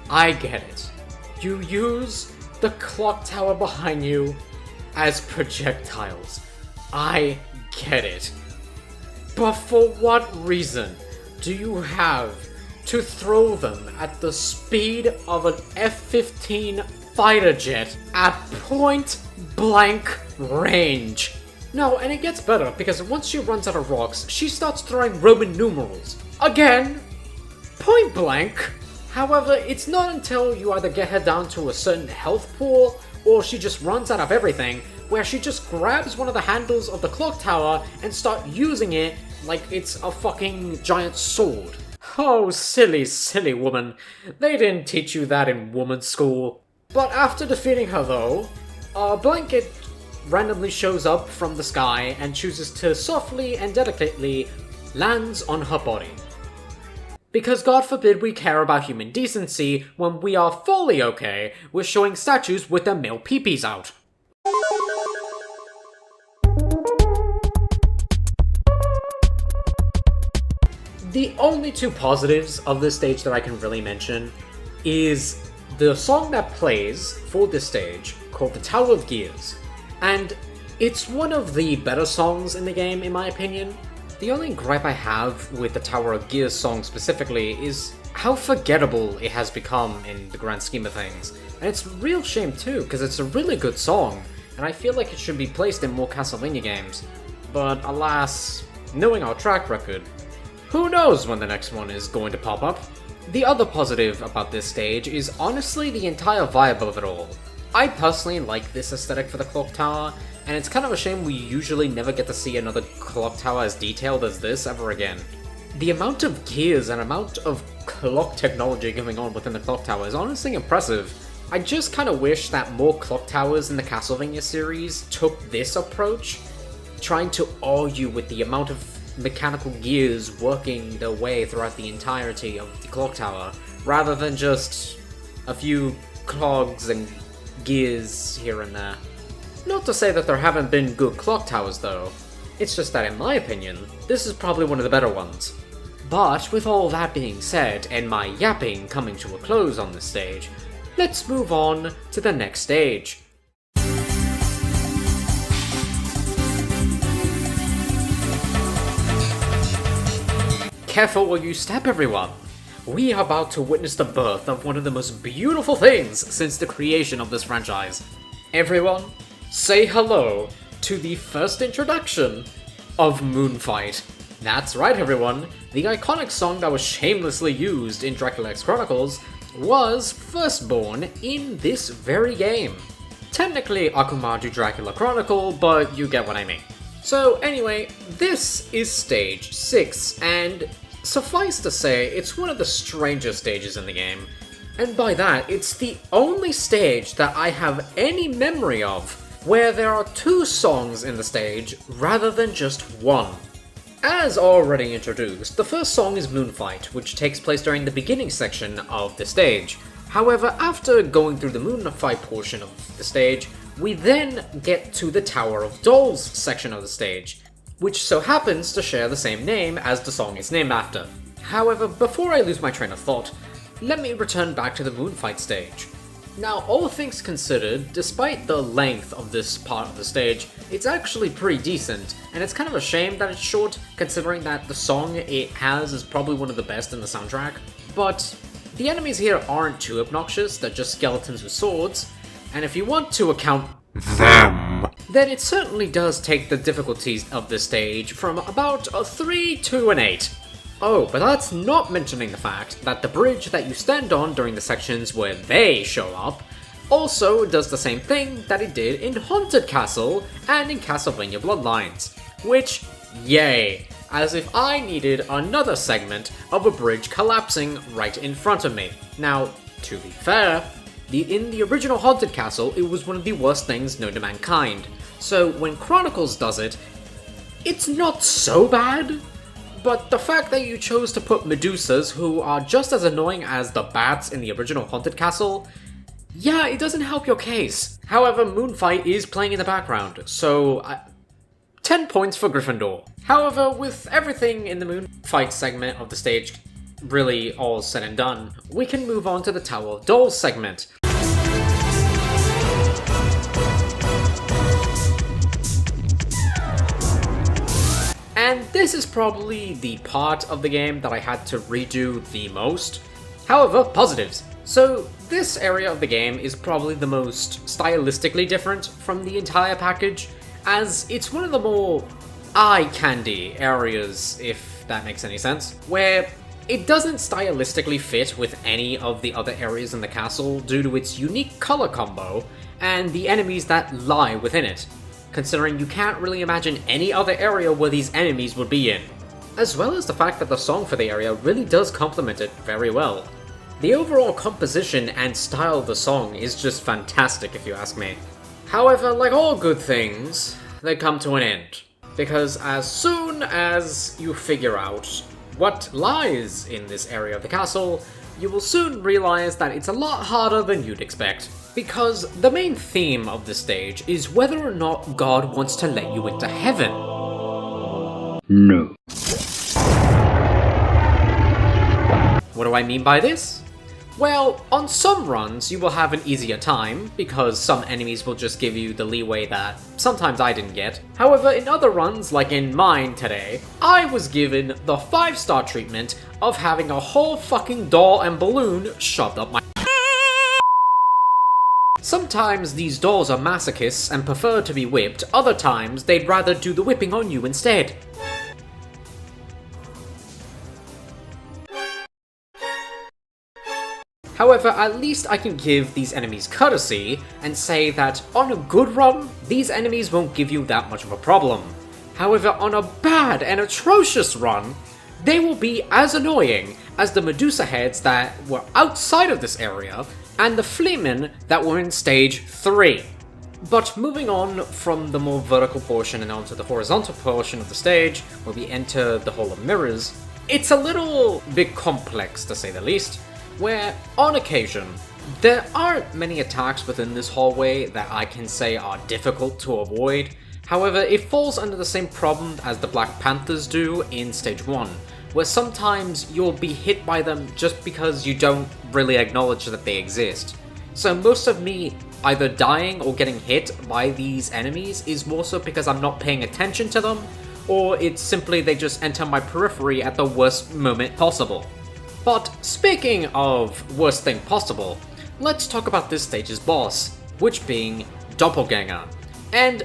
I get it. You use the clock tower behind you as projectiles. I get it. But for what reason do you have to throw them at the speed of an F-15 fighter jet at point blank range? No, and it gets better, because once she runs out of rocks, she starts throwing Roman numerals. Again, point blank. However, it's not until you either get her down to a certain health pool, or she just runs out of everything, where she just grabs one of the handles of the clock tower and starts using it like it's a fucking giant sword. Oh, silly, silly woman. They didn't teach you that in woman's school. But after defeating her though, a blanket randomly shows up from the sky and chooses to softly and delicately lands on her body. Because God forbid we care about human decency when we are fully okay with showing statues with their male peepees out. The only two positives of this stage that I can really mention is the song that plays for this stage, called The Tower of Gears. And it's one of the better songs in the game, in my opinion. The only gripe I have with the Tower of Gears song specifically is how forgettable it has become in the grand scheme of things. And it's a real shame too, because it's a really good song, and I feel like it should be placed in more Castlevania games. But alas, knowing our track record, who knows when the next one is going to pop up? The other positive about this stage is honestly the entire vibe of it all. I personally like this aesthetic for the clock tower, and it's kind of a shame we usually never get to see another clock tower as detailed as this ever again. The amount of gears and amount of clock technology going on within the clock tower is honestly impressive. I just kind of wish that more clock towers in the Castlevania series took this approach, trying to argue with the amount of mechanical gears working their way throughout the entirety of the clock tower, rather than just a few clogs and gears here and there. Not to say that there haven't been good clock towers though, it's just that in my opinion, this is probably one of the better ones. But with all that being said, and my yapping coming to a close on this stage, let's move on to the next stage. careful where you step, everyone. We are about to witness the birth of one of the most beautiful things since the creation of this franchise. Everyone, say hello to the first introduction of Moonfight. That's right, everyone. The iconic song that was shamelessly used in Dracula X Chronicles was first born in this very game. Technically Akumaju Dracula Chronicle, but you get what I mean. So anyway, this is stage 6, and suffice to say, it's one of the strangest stages in the game. And by that, it's the only stage that I have any memory of where there are 2 songs in the stage rather than just one. As already introduced, the first song is Moonfight, which takes place during the beginning section of the stage. However, after going through the Moonfight portion of the stage, we then get to the Tower of Dolls section of the stage, which so happens to share the same name as the song it's named after. However, before I lose my train of thought, let me return back to the Moonfight stage. Now, all things considered, despite the length of this part of the stage, it's actually pretty decent, and it's kind of a shame that it's short, considering that the song it has is probably one of the best in the soundtrack. But the enemies here aren't too obnoxious, they're just skeletons with swords, and if you want to account them, then it certainly does take the difficulties of this stage from about a 3 to an 8. Oh, but that's not mentioning the fact that the bridge that you stand on during the sections where they show up also does the same thing that it did in Haunted Castle and in Castlevania Bloodlines. Which, yay, as if I needed another segment of a bridge collapsing right in front of me. Now, to be fair, in the original Haunted Castle, it was one of the worst things known to mankind. So when Chronicles does it, it's not so bad. But the fact that you chose to put Medusas, who are just as annoying as the bats in the original Haunted Castle, yeah, it doesn't help your case. However, Moonfight is playing in the background, so 10 points for Gryffindor. However, with everything in the Moonfight segment of the stage really all said and done, we can move on to the Tower of Dolls segment. And this is probably the part of the game that I had to redo the most. However, positives. So this area of the game is probably the most stylistically different from the entire package, as it's one of the more eye-candy areas, if that makes any sense, where it doesn't stylistically fit with any of the other areas in the castle due to its unique color combo and the enemies that lie within it, considering you can't really imagine any other area where these enemies would be in, as well as the fact that the song for the area really does complement it very well. The overall composition and style of the song is just fantastic if you ask me. However, like all good things, they come to an end, because as soon as you figure out what lies in this area of the castle, you will soon realize that it's a lot harder than you'd expect. Because the main theme of this stage is whether or not God wants to let you into heaven. No. What do I mean by this? Well, on some runs you will have an easier time, because some enemies will just give you the leeway that sometimes I didn't get. However, in other runs, like in mine today, I was given the 5-star treatment of having a whole fucking doll and balloon shoved up my. Sometimes these dolls are masochists and prefer to be whipped, other times they'd rather do the whipping on you instead. However, at least I can give these enemies courtesy and say that on a good run, these enemies won't give you that much of a problem. However, on a bad and atrocious run, they will be as annoying as the Medusa heads that were outside of this area and the Fleamen that were in stage 3. But moving on from the more vertical portion and onto the horizontal portion of the stage, where we enter the Hall of Mirrors, it's a little bit complex to say the least, where, on occasion, there aren't many attacks within this hallway that I can say are difficult to avoid. However, it falls under the same problem as the Black Panthers do in Stage 1, where sometimes you'll be hit by them just because you don't really acknowledge that they exist. So most of me either dying or getting hit by these enemies is more so because I'm not paying attention to them, or it's simply they just enter my periphery at the worst moment possible. But speaking of worst thing possible, let's talk about this stage's boss, which being Doppelganger. And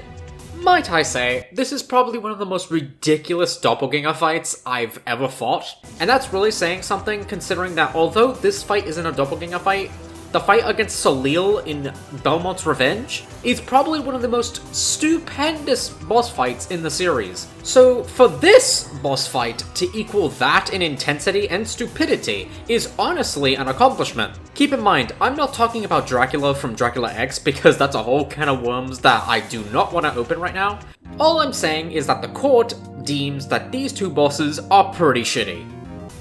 might I say, this is probably one of the most ridiculous doppelganger fights I've ever fought. And that's really saying something, considering that although this fight isn't a doppelganger fight, the fight against Soleil in Belmont's Revenge is probably one of the most stupendous boss fights in the series. So for this boss fight to equal that in intensity and stupidity is honestly an accomplishment. Keep in mind, I'm not talking about Dracula from Dracula X because that's a whole can of worms that I do not want to open right now. All I'm saying is that the court deems that these two bosses are pretty shitty.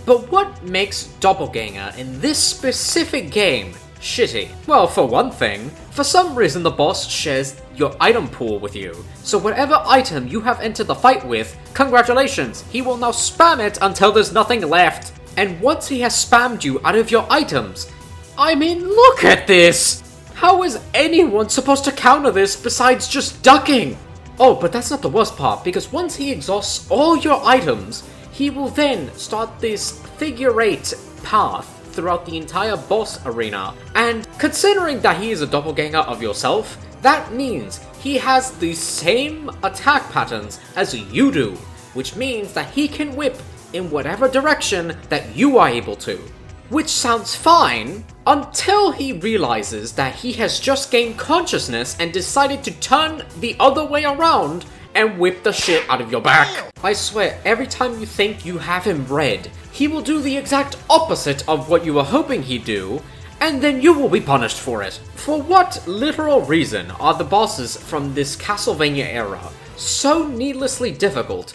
But what makes Doppelganger in this specific game shitty? Well, for one thing, for some reason the boss shares your item pool with you. So whatever item you have entered the fight with, congratulations, he will now spam it until there's nothing left. And once he has spammed you out of your items, I mean, look at this! How is anyone supposed to counter this besides just ducking? Oh, but that's not the worst part, because once he exhausts all your items, he will then start this figure 8 path throughout the entire boss arena, and considering that he is a doppelganger of yourself, that means he has the same attack patterns as you do, which means that he can whip in whatever direction that you are able to. Which sounds fine, until he realizes that he has just gained consciousness and decided to turn the other way around and whip the shit out of your back. I swear, every time you think you have him read, he will do the exact opposite of what you were hoping he'd do, and then you will be punished for it. For what literal reason are the bosses from this Castlevania era so needlessly difficult,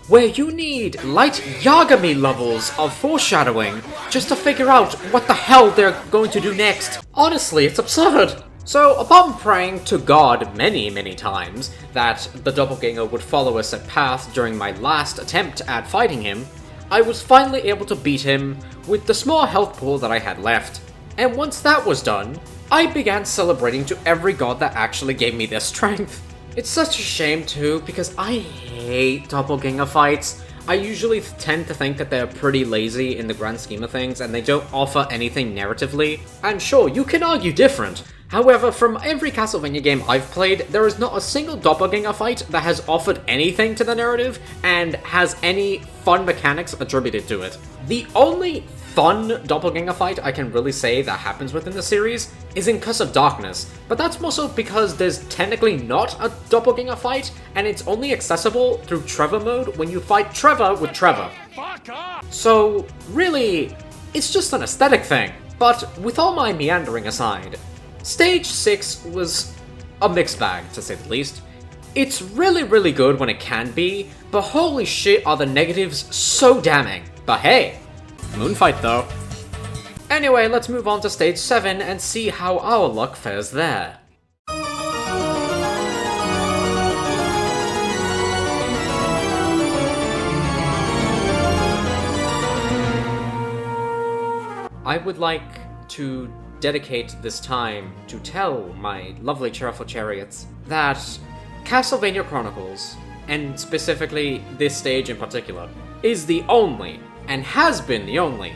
where you need light Yagami levels of foreshadowing just to figure out what the hell they're going to do next? Honestly, it's absurd. So, upon praying to God many times that the doppelganger would follow a set path during my last attempt at fighting him, I was finally able to beat him with the small health pool that I had left. And once that was done, I began celebrating to every god that actually gave me their strength. It's such a shame too, because I hate doppelganger fights. I usually tend to think that they're pretty lazy in the grand scheme of things, and they don't offer anything narratively. And sure, you can argue different. However, from every Castlevania game I've played, there is not a single doppelganger fight that has offered anything to the narrative and has any fun mechanics attributed to it. The only fun doppelganger fight I can really say that happens within the series is in Curse of Darkness, but that's more so because there's technically not a doppelganger fight, and it's only accessible through Trevor mode when you fight Trevor with Trevor. So, really, it's just an aesthetic thing. But with all my meandering aside, Stage 6 was a mixed bag, to say the least. It's really good when it can be, but holy shit are the negatives so damning. But hey, Moonfight though. Anyway, let's move on to Stage 7 and see how our luck fares there. I would like to dedicate this time to tell my lovely Cherryful Chariots that Castlevania Chronicles, and specifically this stage in particular, is the only, and has been the only,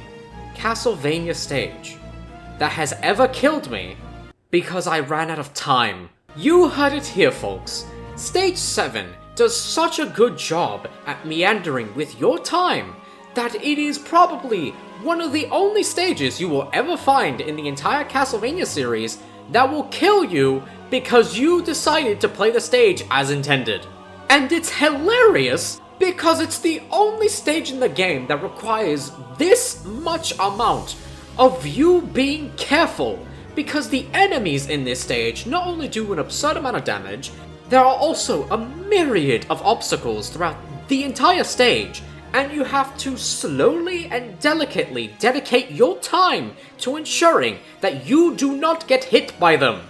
Castlevania stage that has ever killed me because I ran out of time. You heard it here, folks. Stage 7 does such a good job at meandering with your time that it is probably one of the only stages you will ever find in the entire Castlevania series that will kill you because you decided to play the stage as intended. And it's hilarious because it's the only stage in the game that requires this much amount of you being careful, because the enemies in this stage not only do an absurd amount of damage, there are also a myriad of obstacles throughout the entire stage, and you have to slowly and delicately dedicate your time to ensuring that you do not get hit by them.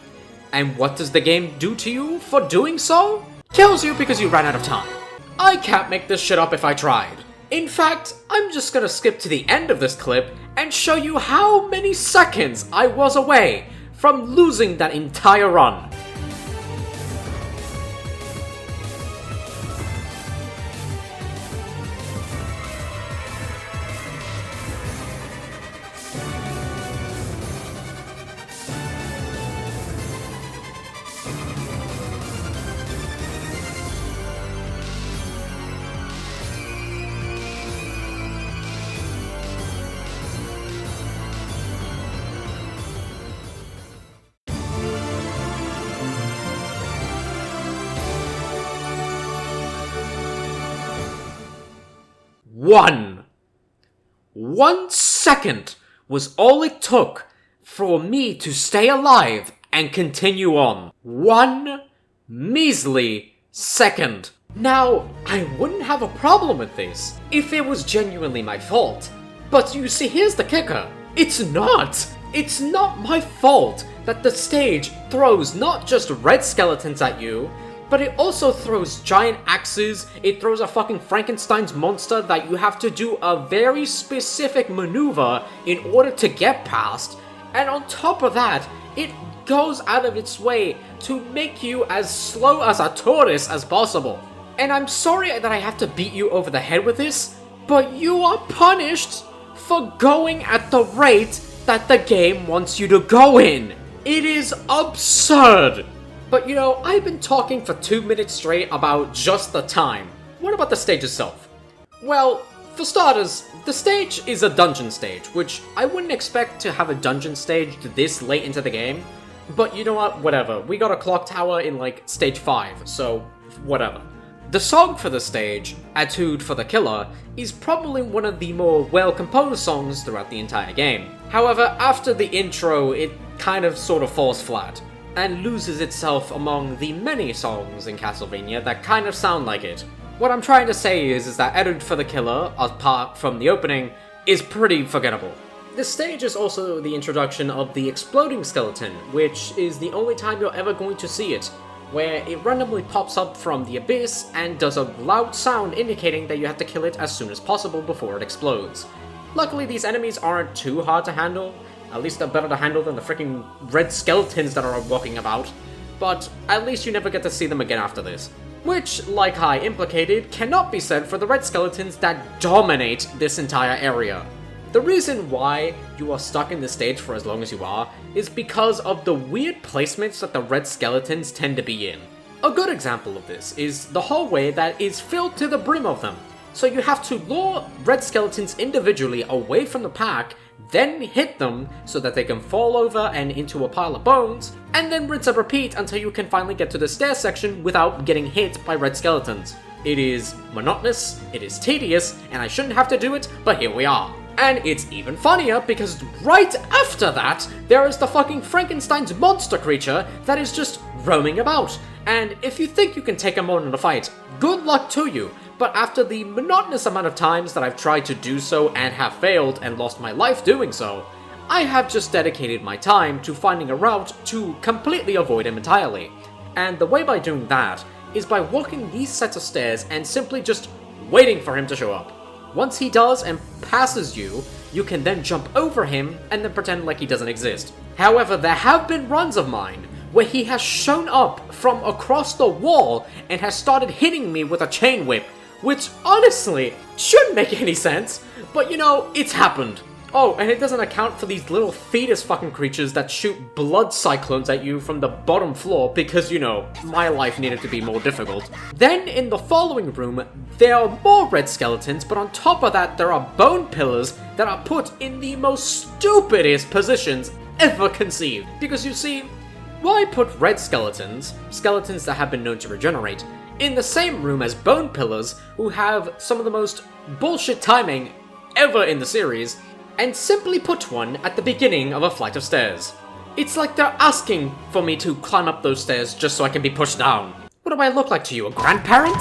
And what does the game do to you for doing so? Kills you because you ran out of time. I can't make this shit up if I tried. In fact, I'm just gonna skip to the end of this clip and show you how many seconds I was away from losing that entire run. 1 second was all it took for me to stay alive and continue on. 1 measly second. Now, I wouldn't have a problem with this if it was genuinely my fault. But you see, here's the kicker. It's not. It's not my fault that the stage throws not just red skeletons at you, but it also throws giant axes, it throws a fucking Frankenstein's monster that you have to do a very specific maneuver in order to get past, and on top of that, it goes out of its way to make you as slow as a tortoise as possible. And I'm sorry that I have to beat you over the head with this, but you are punished for going at the rate that the game wants you to go in. It is absurd. But you know, I've been talking for 2 minutes straight about just the time. What about the stage itself? Well, for starters, the stage is a dungeon stage, which I wouldn't expect to have a dungeon stage this late into the game. But you know what, whatever. We got a clock tower in like stage 5, so whatever. The song for the stage, Etude for the Killer, is probably one of the more well-composed songs throughout the entire game. However, after the intro, it kind of sort of falls flat, and loses itself among the many songs in Castlevania that kind of sound like it. What I'm trying to say is that Etude for the Killer, apart from the opening, is pretty forgettable. This stage is also the introduction of the exploding skeleton, which is the only time you're ever going to see it, where it randomly pops up from the abyss and does a loud sound indicating that you have to kill it as soon as possible before it explodes. Luckily, these enemies aren't too hard to handle. At least they're better to handle than the freaking red skeletons that are walking about. But at least you never get to see them again after this. Which, like I implicated, cannot be said for the red skeletons that dominate this entire area. The reason why you are stuck in this stage for as long as you are is because of the weird placements that the red skeletons tend to be in. A good example of this is the hallway that is filled to the brim of them. So you have to lure red skeletons individually away from the pack, then hit them so that they can fall over and into a pile of bones, and then rinse and repeat until you can finally get to the stair section without getting hit by red skeletons. It is monotonous, it is tedious, and I shouldn't have to do it, but here we are. And it's even funnier because right after that, there is the fucking Frankenstein's monster creature that is just roaming about. And if you think you can take him on in a fight, good luck to you. But after the monotonous amount of times that I've tried to do so and have failed and lost my life doing so, I have just dedicated my time to finding a route to completely avoid him entirely. And the way by doing that is by walking these sets of stairs and simply just waiting for him to show up. Once he does and passes you, you can then jump over him and then pretend like he doesn't exist. However, there have been runs of mine where he has shown up from across the wall and has started hitting me with a chain whip, which honestly shouldn't make any sense, but you know, it's happened. Oh, and it doesn't account for these little fetus fucking creatures that shoot blood cyclones at you from the bottom floor because, you know, my life needed to be more difficult. Then in the following room, there are more red skeletons, but on top of that, there are bone pillars that are put in the most stupidest positions ever conceived. Because you see, why put red skeletons that have been known to regenerate, in the same room as bone pillars who have some of the most bullshit timing ever in the series, and simply put one at the beginning of a flight of stairs? It's like they're asking for me to climb up those stairs just so I can be pushed down. What do I look like to you, a grandparent?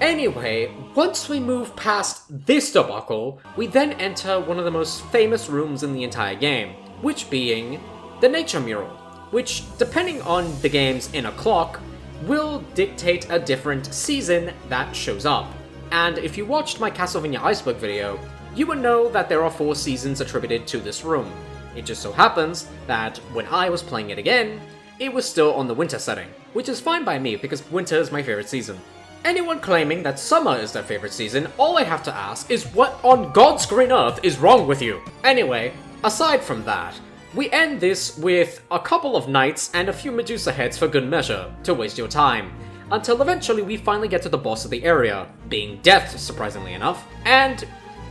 Anyway, once we move past this debacle, we then enter one of the most famous rooms in the entire game, which being the nature mural, which, depending on the game's inner clock, will dictate a different season that shows up. And if you watched my Castlevania Iceberg video, you would know that there are 4 seasons attributed to this room. It just so happens that when I was playing it again, it was still on the winter setting, which is fine by me because winter is my favorite season. Anyone claiming that summer is their favorite season, all I have to ask is what on God's green earth is wrong with you? Anyway, aside from that, we end this with a couple of knights and a few Medusa heads for good measure, to waste your time, until eventually we finally get to the boss of the area, being Death, surprisingly enough, and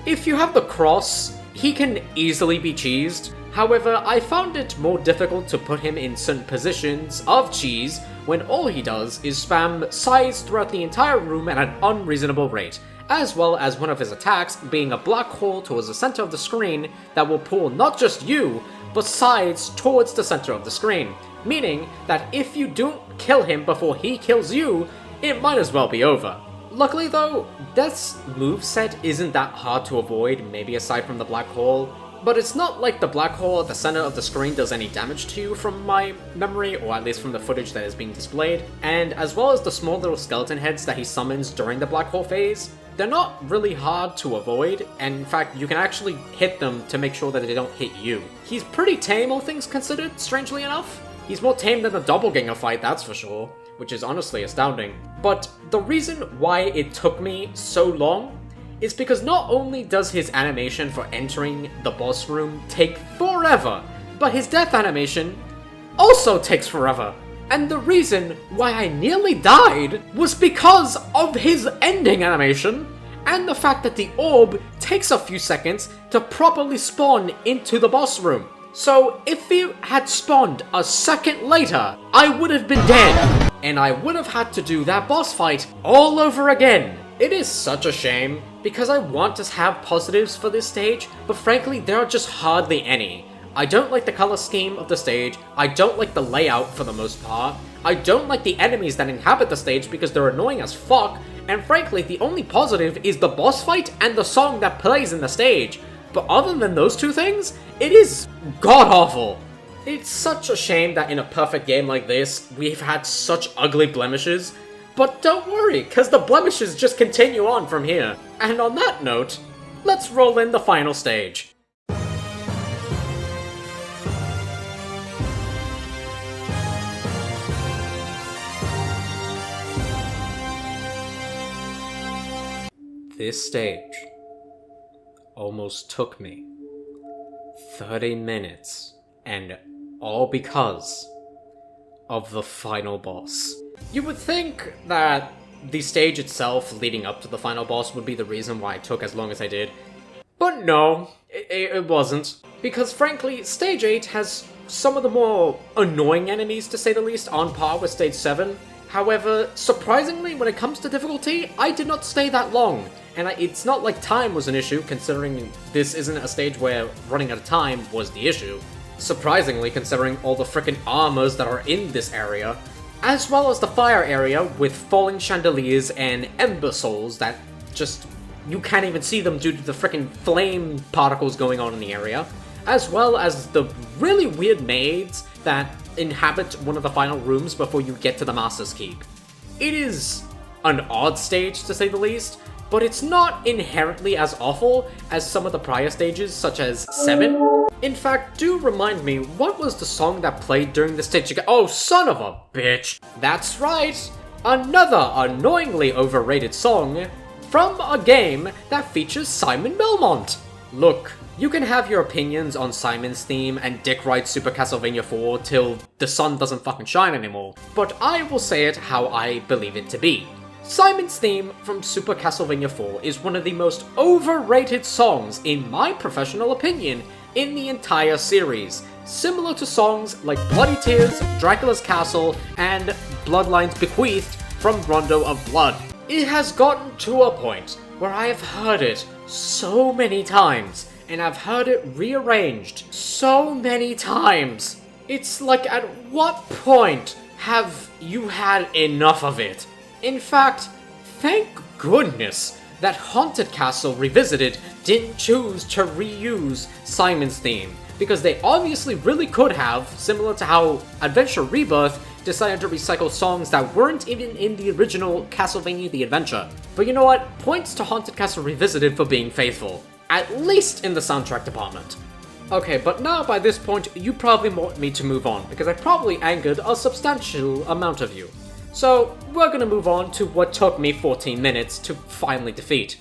if you have the cross, he can easily be cheesed. However, I found it more difficult to put him in certain positions of cheese when all he does is spam sighs throughout the entire room at an unreasonable rate, as well as one of his attacks being a black hole towards the center of the screen that will pull not just you, but sides towards the center of the screen, meaning that if you don't kill him before he kills you, it might as well be over. Luckily though, Death's moveset isn't that hard to avoid, maybe aside from the black hole, but it's not like the black hole at the center of the screen does any damage to you from my memory, or at least from the footage that is being displayed, and as well as the small little skeleton heads that he summons during the black hole phase, they're not really hard to avoid, and in fact, you can actually hit them to make sure that they don't hit you. He's pretty tame, all things considered, strangely enough. He's more tame than the doppelganger fight, that's for sure, which is honestly astounding. But the reason why it took me so long is because not only does his animation for entering the boss room take forever, but his death animation also takes forever. And the reason why I nearly died was because of his ending animation, and the fact that the orb takes a few seconds to properly spawn into the boss room. So if he had spawned a second later, I would have been dead, and I would have had to do that boss fight all over again. It is such a shame, because I want to have positives for this stage, but frankly there are just hardly any. I don't like the color scheme of the stage, I don't like the layout for the most part, I don't like the enemies that inhabit the stage because they're annoying as fuck, and frankly the only positive is the boss fight and the song that plays in the stage. But other than those two things, it is god-awful. It's such a shame that in a perfect game like this, we've had such ugly blemishes, but don't worry, cause the blemishes just continue on from here. And on that note, let's roll in the final stage. This stage almost took me 30 minutes, and all because of the final boss. You would think that the stage itself leading up to the final boss would be the reason why it took as long as I did, but no, it wasn't. Because frankly, Stage 8 has some of the more annoying enemies, to say the least, on par with Stage 7. However, surprisingly, when it comes to difficulty, I did not stay that long. And it's not like time was an issue, considering this isn't a stage where running out of time was the issue. Surprisingly, considering all the frickin' armors that are in this area, as well as the fire area with falling chandeliers and ember souls that just, you can't even see them due to the frickin' flame particles going on in the area, as well as the really weird maids that inhabit one of the final rooms before you get to the Master's Keep. It is an odd stage, to say the least, but it's not inherently as awful as some of the prior stages, such as 7. In fact, do remind me, what was the song that played during the stage again? Oh, son of a bitch! That's right! Another annoyingly overrated song from a game that features Simon Belmont! Look, you can have your opinions on Simon's theme and Dick Wright's Super Castlevania 4 till the sun doesn't fucking shine anymore, but I will say it how I believe it to be. Simon's theme from Super Castlevania 4 is one of the most overrated songs, in my professional opinion, in the entire series, similar to songs like Bloody Tears, Dracula's Castle, and Bloodlines Bequeathed from Rondo of Blood. It has gotten to a point where I have heard it so many times, and I've heard it rearranged so many times. It's like, at what point have you had enough of it? In fact, thank goodness that Haunted Castle Revisited didn't choose to reuse Simon's theme, because they obviously really could have, similar to how Adventure Rebirth decided to recycle songs that weren't even in the original Castlevania The Adventure. But you know what? Points to Haunted Castle Revisited for being faithful, at least in the soundtrack department. Okay, but now by this point, you probably want me to move on, because I probably angered a substantial amount of you. So, we're gonna move on to what took me 14 minutes to finally defeat.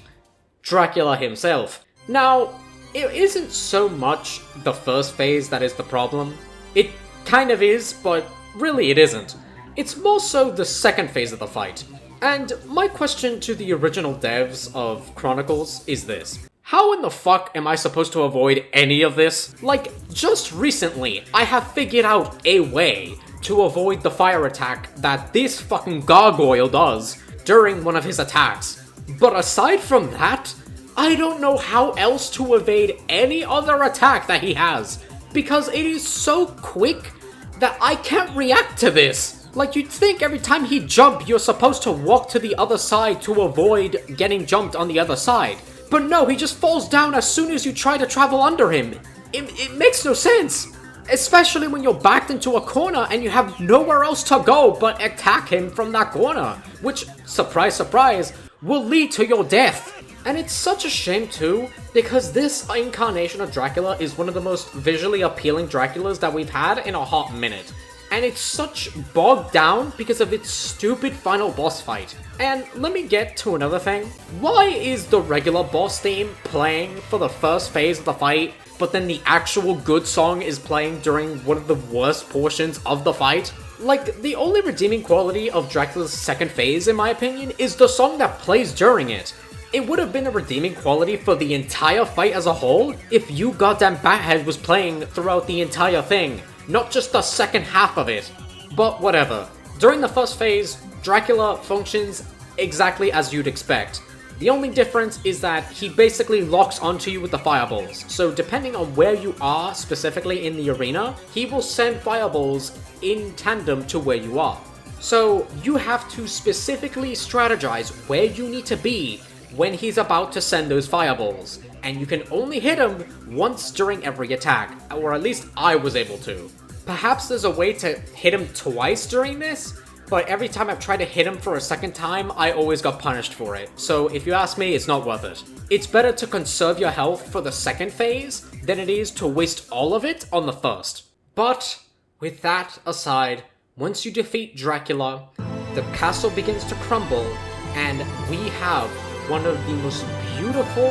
Dracula himself. Now, it isn't so much the first phase that is the problem. It kind of is, but really it isn't. It's more so the second phase of the fight. And my question to the original devs of Chronicles is this. How in the fuck am I supposed to avoid any of this? Like, just recently, I have figured out a way to avoid the fire attack that this fucking gargoyle does during one of his attacks. But aside from that, I don't know how else to evade any other attack that he has, because it is so quick that I can't react to this. Like, you'd think every time he jump, you're supposed to walk to the other side to avoid getting jumped on the other side. But no, he just falls down as soon as you try to travel under him. It makes no sense. Especially when you're backed into a corner and you have nowhere else to go but attack him from that corner, which, surprise surprise, will lead to your death. And it's such a shame too, because this incarnation of Dracula is one of the most visually appealing Draculas that we've had in a hot minute. And it's such bogged down because of its stupid final boss fight. And let me get to another thing. Why is the regular boss theme playing for the first phase of the fight, but then the actual good song is playing during one of the worst portions of the fight? Like, the only redeeming quality of Dracula's second phase, in my opinion, is the song that plays during it. It would have been a redeeming quality for the entire fight as a whole if You Goddamn Bathead was playing throughout the entire thing, not just the second half of it. But whatever. During the first phase, Dracula functions exactly as you'd expect. The only difference is that he basically locks onto you with the fireballs, so depending on where you are specifically in the arena, he will send fireballs in tandem to where you are. So you have to specifically strategize where you need to be when he's about to send those fireballs, and you can only hit him once during every attack, or at least I was able to. Perhaps there's a way to hit him twice during this, but every time I've tried to hit him for a second time, I always got punished for it. So if you ask me, it's not worth it. It's better to conserve your health for the second phase than it is to waste all of it on the first. But with that aside, once you defeat Dracula, the castle begins to crumble, and we have one of the most beautiful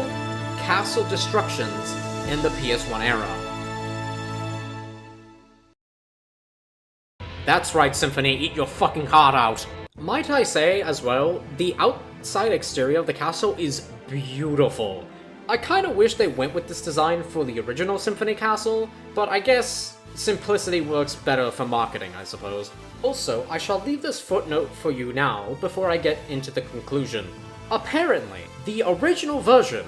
castle destructions in the PS1 era. That's right, Symphony, eat your fucking heart out. Might I say, as well, the outside exterior of the castle is beautiful. I kinda wish they went with this design for the original Symphony Castle, but I guess simplicity works better for marketing, I suppose. Also, I shall leave this footnote for you now before I get into the conclusion. Apparently, the original version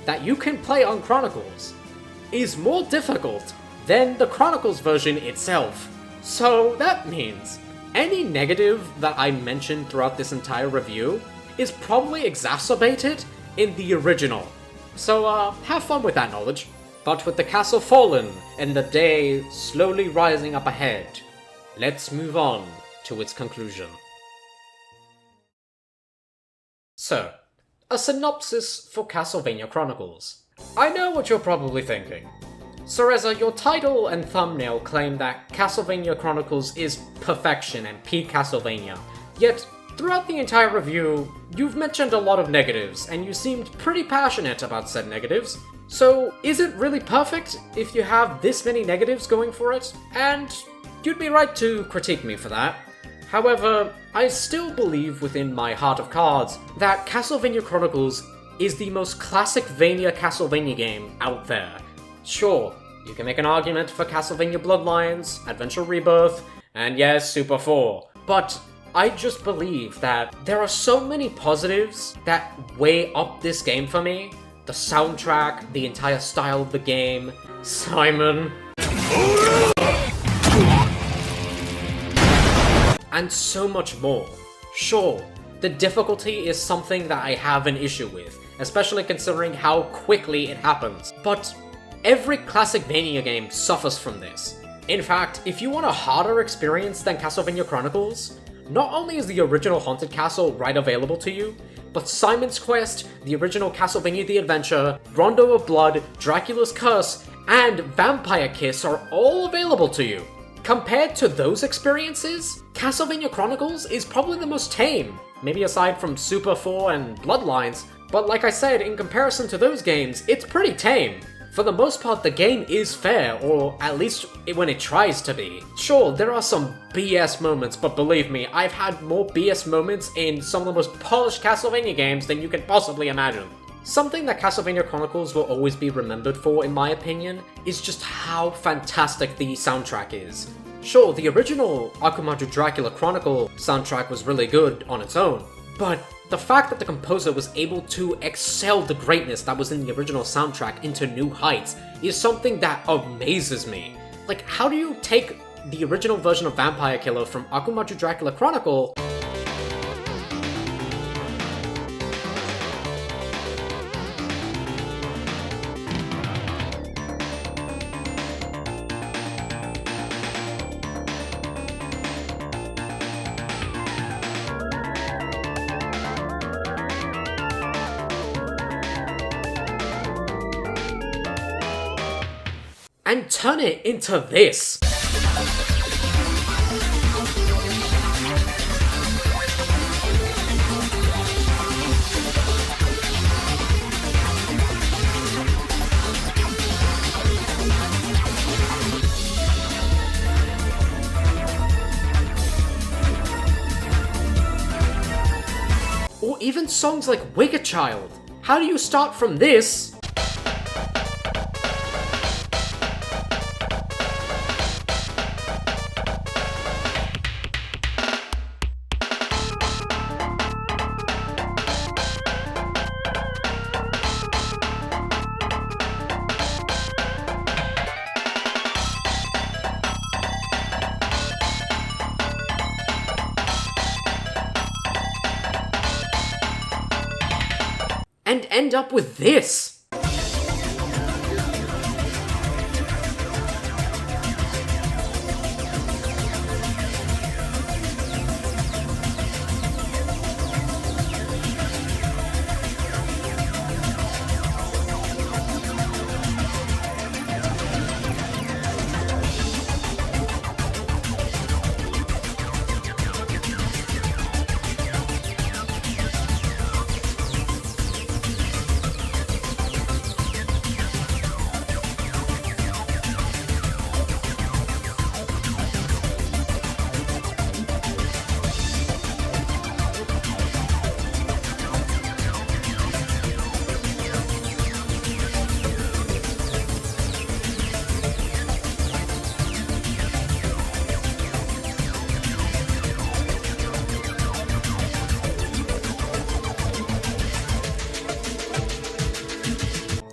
that you can play on Chronicles is more difficult than the Chronicles version itself. So that means any negative that I mentioned throughout this entire review is probably exacerbated in the original. So have fun with that knowledge. But with the castle fallen and the day slowly rising up ahead, let's move on to its conclusion. So, a synopsis for Castlevania Chronicles. I know what you're probably thinking. Cereza, your title and thumbnail claim that Castlevania Chronicles is perfection and peak Castlevania, yet throughout the entire review, you've mentioned a lot of negatives, and you seemed pretty passionate about said negatives. So, is it really perfect if you have this many negatives going for it? And you'd be right to critique me for that. However, I still believe within my heart of cards that Castlevania Chronicles is the most classic-vania Castlevania game out there. Sure, you can make an argument for Castlevania Bloodlines, Adventure Rebirth, and yes, Super 4, but I just believe that there are so many positives that weigh up this game for me. The soundtrack, the entire style of the game, Simon, and so much more. Sure, the difficulty is something that I have an issue with, especially considering how quickly it happens, but every classic Vania game suffers from this. In fact, if you want a harder experience than Castlevania Chronicles, not only is the original Haunted Castle right available to you, but Simon's Quest, the original Castlevania The Adventure, Rondo of Blood, Dracula's Curse, and Vampire Kiss are all available to you. Compared to those experiences, Castlevania Chronicles is probably the most tame, maybe aside from Super 4 and Bloodlines, but like I said, in comparison to those games, it's pretty tame. For the most part, the game is fair, or at least when it tries to be. Sure, there are some BS moments, but believe me, I've had more BS moments in some of the most polished Castlevania games than you can possibly imagine. Something that Castlevania Chronicles will always be remembered for, in my opinion, is just how fantastic the soundtrack is. Sure, the original Akumajo Dracula Chronicle soundtrack was really good on its own, but The fact that the composer was able to excel the greatness that was in the original soundtrack into new heights is something that amazes me. Like, how do you take the original version of Vampire Killer from Akumachu Dracula Chronicle and turn it into this? Or even songs like Wicked Child. How do you start from this and end up with this?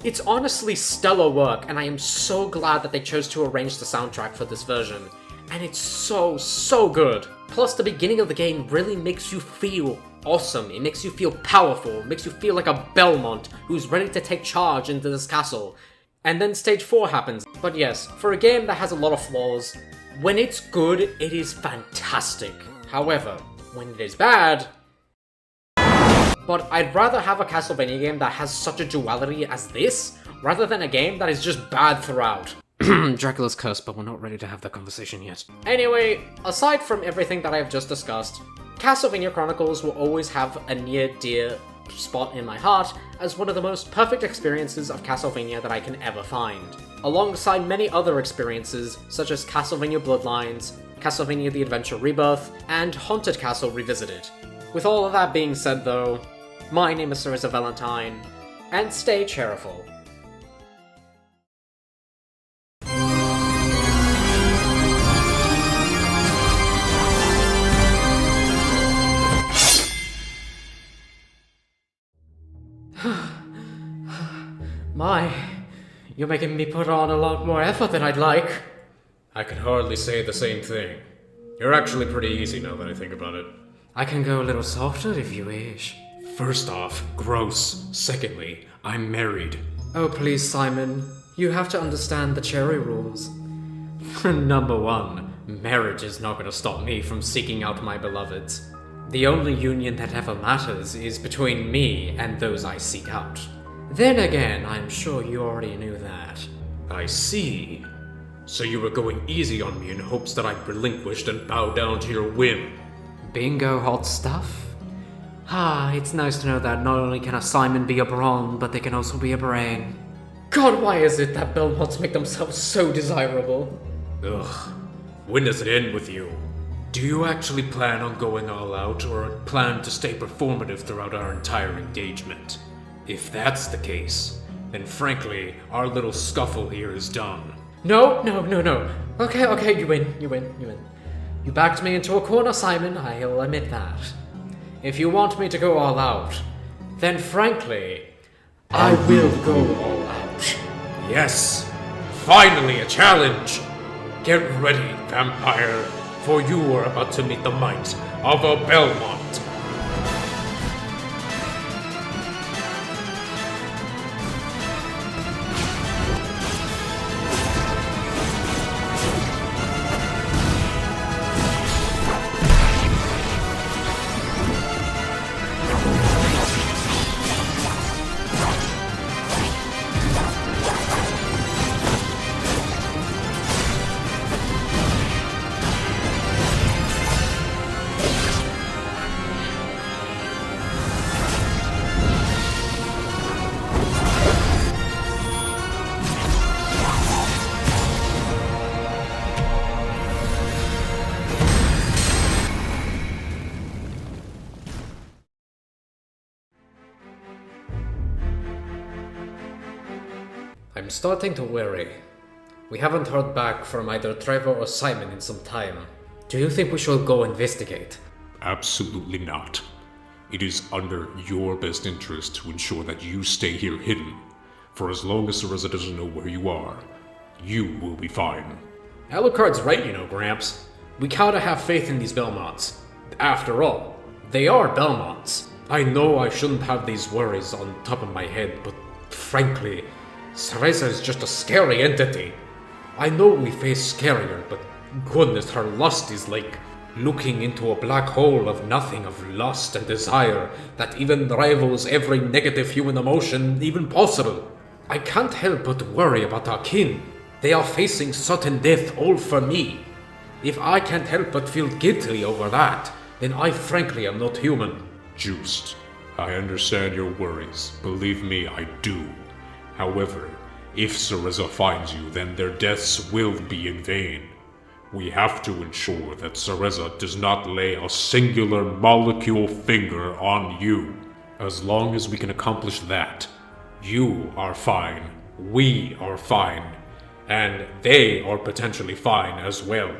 It's honestly stellar work, and I am so glad that they chose to arrange the soundtrack for this version. And it's so good. Plus, the beginning of the game really makes you feel awesome. It makes you feel powerful. It makes you feel like a Belmont who's ready to take charge into this castle. And then stage 4 happens. But yes, for a game that has a lot of flaws, when it's good, it is fantastic. However, when it is bad... But I'd rather have a Castlevania game that has such a duality as this, rather than a game that is just bad throughout. Dracula's cursed, but we're not ready to have that conversation yet. Anyway, aside from everything that I have just discussed, Castlevania Chronicles will always have a near-dear spot in my heart as one of the most perfect experiences of Castlevania that I can ever find, alongside many other experiences such as Castlevania Bloodlines, Castlevania The Adventure Rebirth, and Haunted Castle Revisited. With all of that being said though, my name is Sarissa Valentine, and stay cherryful. My, you're making me put on a lot more effort than I'd like. I can hardly say the same thing. You're actually pretty easy now that I think about it. I can go a little softer if you wish. First off, gross. Secondly, I'm married. Oh please, Simon. You have to understand the Cherry rules. Number 1, marriage is not going to stop me from seeking out my beloveds. The only union that ever matters is between me and those I seek out. Then again, I'm sure you already knew that. I see. So you were going easy on me in hopes that I'd relinquished and bow down to your whim. Bingo hot stuff? Ah, it's nice to know that not only can a Simon be a brawn, but they can also be a brain. God, why is it that Belmonts make themselves so desirable? Ugh. When does it end with you? Do you actually plan on going all out, or plan to stay performative throughout our entire engagement? If that's the case, then frankly, our little scuffle here is done. No. Okay, you win. You backed me into a corner, Simon, I'll admit that. if you want me to go all out, then frankly, I will go all out. Yes, finally a challenge! Get ready, vampire, for you are about to meet the might of a Belmont. I'm starting to worry. We haven't heard back from either Trevor or Simon in some time. Do you think we should go investigate? Absolutely not. It is under your best interest to ensure that you stay here hidden. For as long as Cereza doesn't know where you are, you will be fine. Alucard's right, Gramps. We gotta have faith in these Belmonts. After all, they are Belmonts. I know I shouldn't have these worries on top of my head, but frankly, Cereza is just a scary entity. I know we face scarier, but goodness, her lust is like looking into a black hole of nothing of lust and desire that even rivals every negative human emotion even possible. I can't help but worry about our kin. They are facing certain death all for me. If I can't help but feel guilty over that, then I frankly am not human. Juiced. I understand your worries. Believe me, I do. However, if Cereza finds you, then their deaths will be in vain. We have to ensure that Cereza does not lay a singular molecule finger on you. As long as we can accomplish that, you are fine, we are fine, and they are potentially fine as well.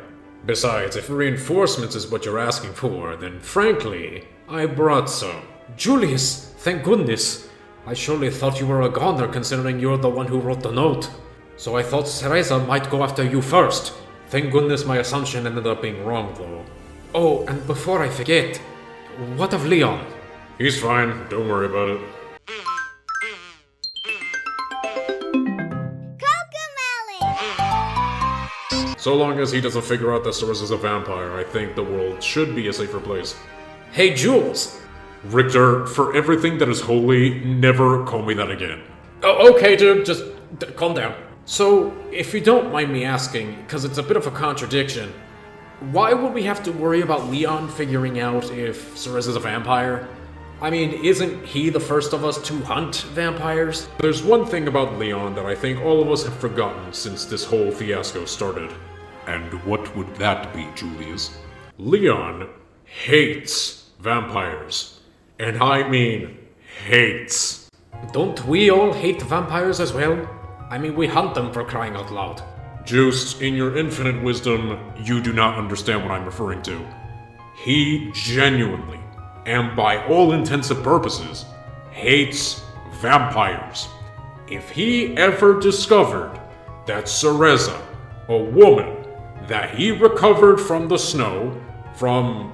Besides, if reinforcements is what you're asking for, then frankly, I brought some. Julius, thank goodness. I surely thought you were a goner considering you're the one who wrote the note. So I thought Cereza might go after you first. Thank goodness my assumption ended up being wrong though. Oh, and before I forget, what of Leon? He's fine, don't worry about it. So long as he doesn't figure out that Cereza's a vampire, I think the world should be a safer place. Hey Jules! Richter, for everything that is holy, never call me that again. Oh, okay, dude, just calm down. So, if you don't mind me asking, because it's a bit of a contradiction, why would we have to worry about Leon figuring out if Cereza's a vampire? I mean, isn't he the first of us to hunt vampires? There's one thing about Leon that I think all of us have forgotten since this whole fiasco started. And what would that be, Julius? Leon hates vampires. And I mean hates. Don't we all hate vampires as well? I mean, we hunt them for crying out loud. Juiced, in your infinite wisdom, you do not understand what I'm referring to. He genuinely, and by all intents and purposes, hates vampires. If he ever discovered that Cereza, a woman that he recovered from the snow, from,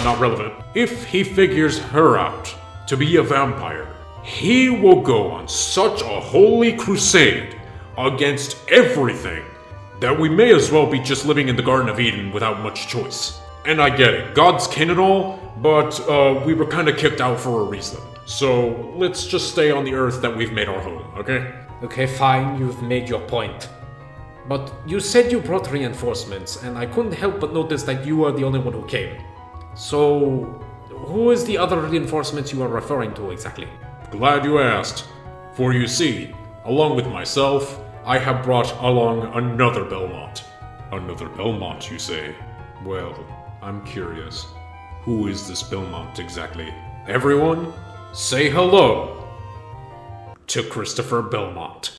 not relevant. If he figures her out to be a vampire, he will go on such a holy crusade against everything that we may as well be just living in the Garden of Eden without much choice. And I get it, God's kin and all, but we were kind of kicked out for a reason. So let's just stay on the earth that we've made our home, okay? Okay, fine, you've made your point. But you said you brought reinforcements, and I couldn't help but notice that you are the only one who came. So, who is the other reinforcements you are referring to exactly? Glad you asked. For you see, along with myself, I have brought along another Belmont. Another Belmont, you say? Well, I'm curious. Who is this Belmont exactly? Everyone, say hello to Christopher Belmont.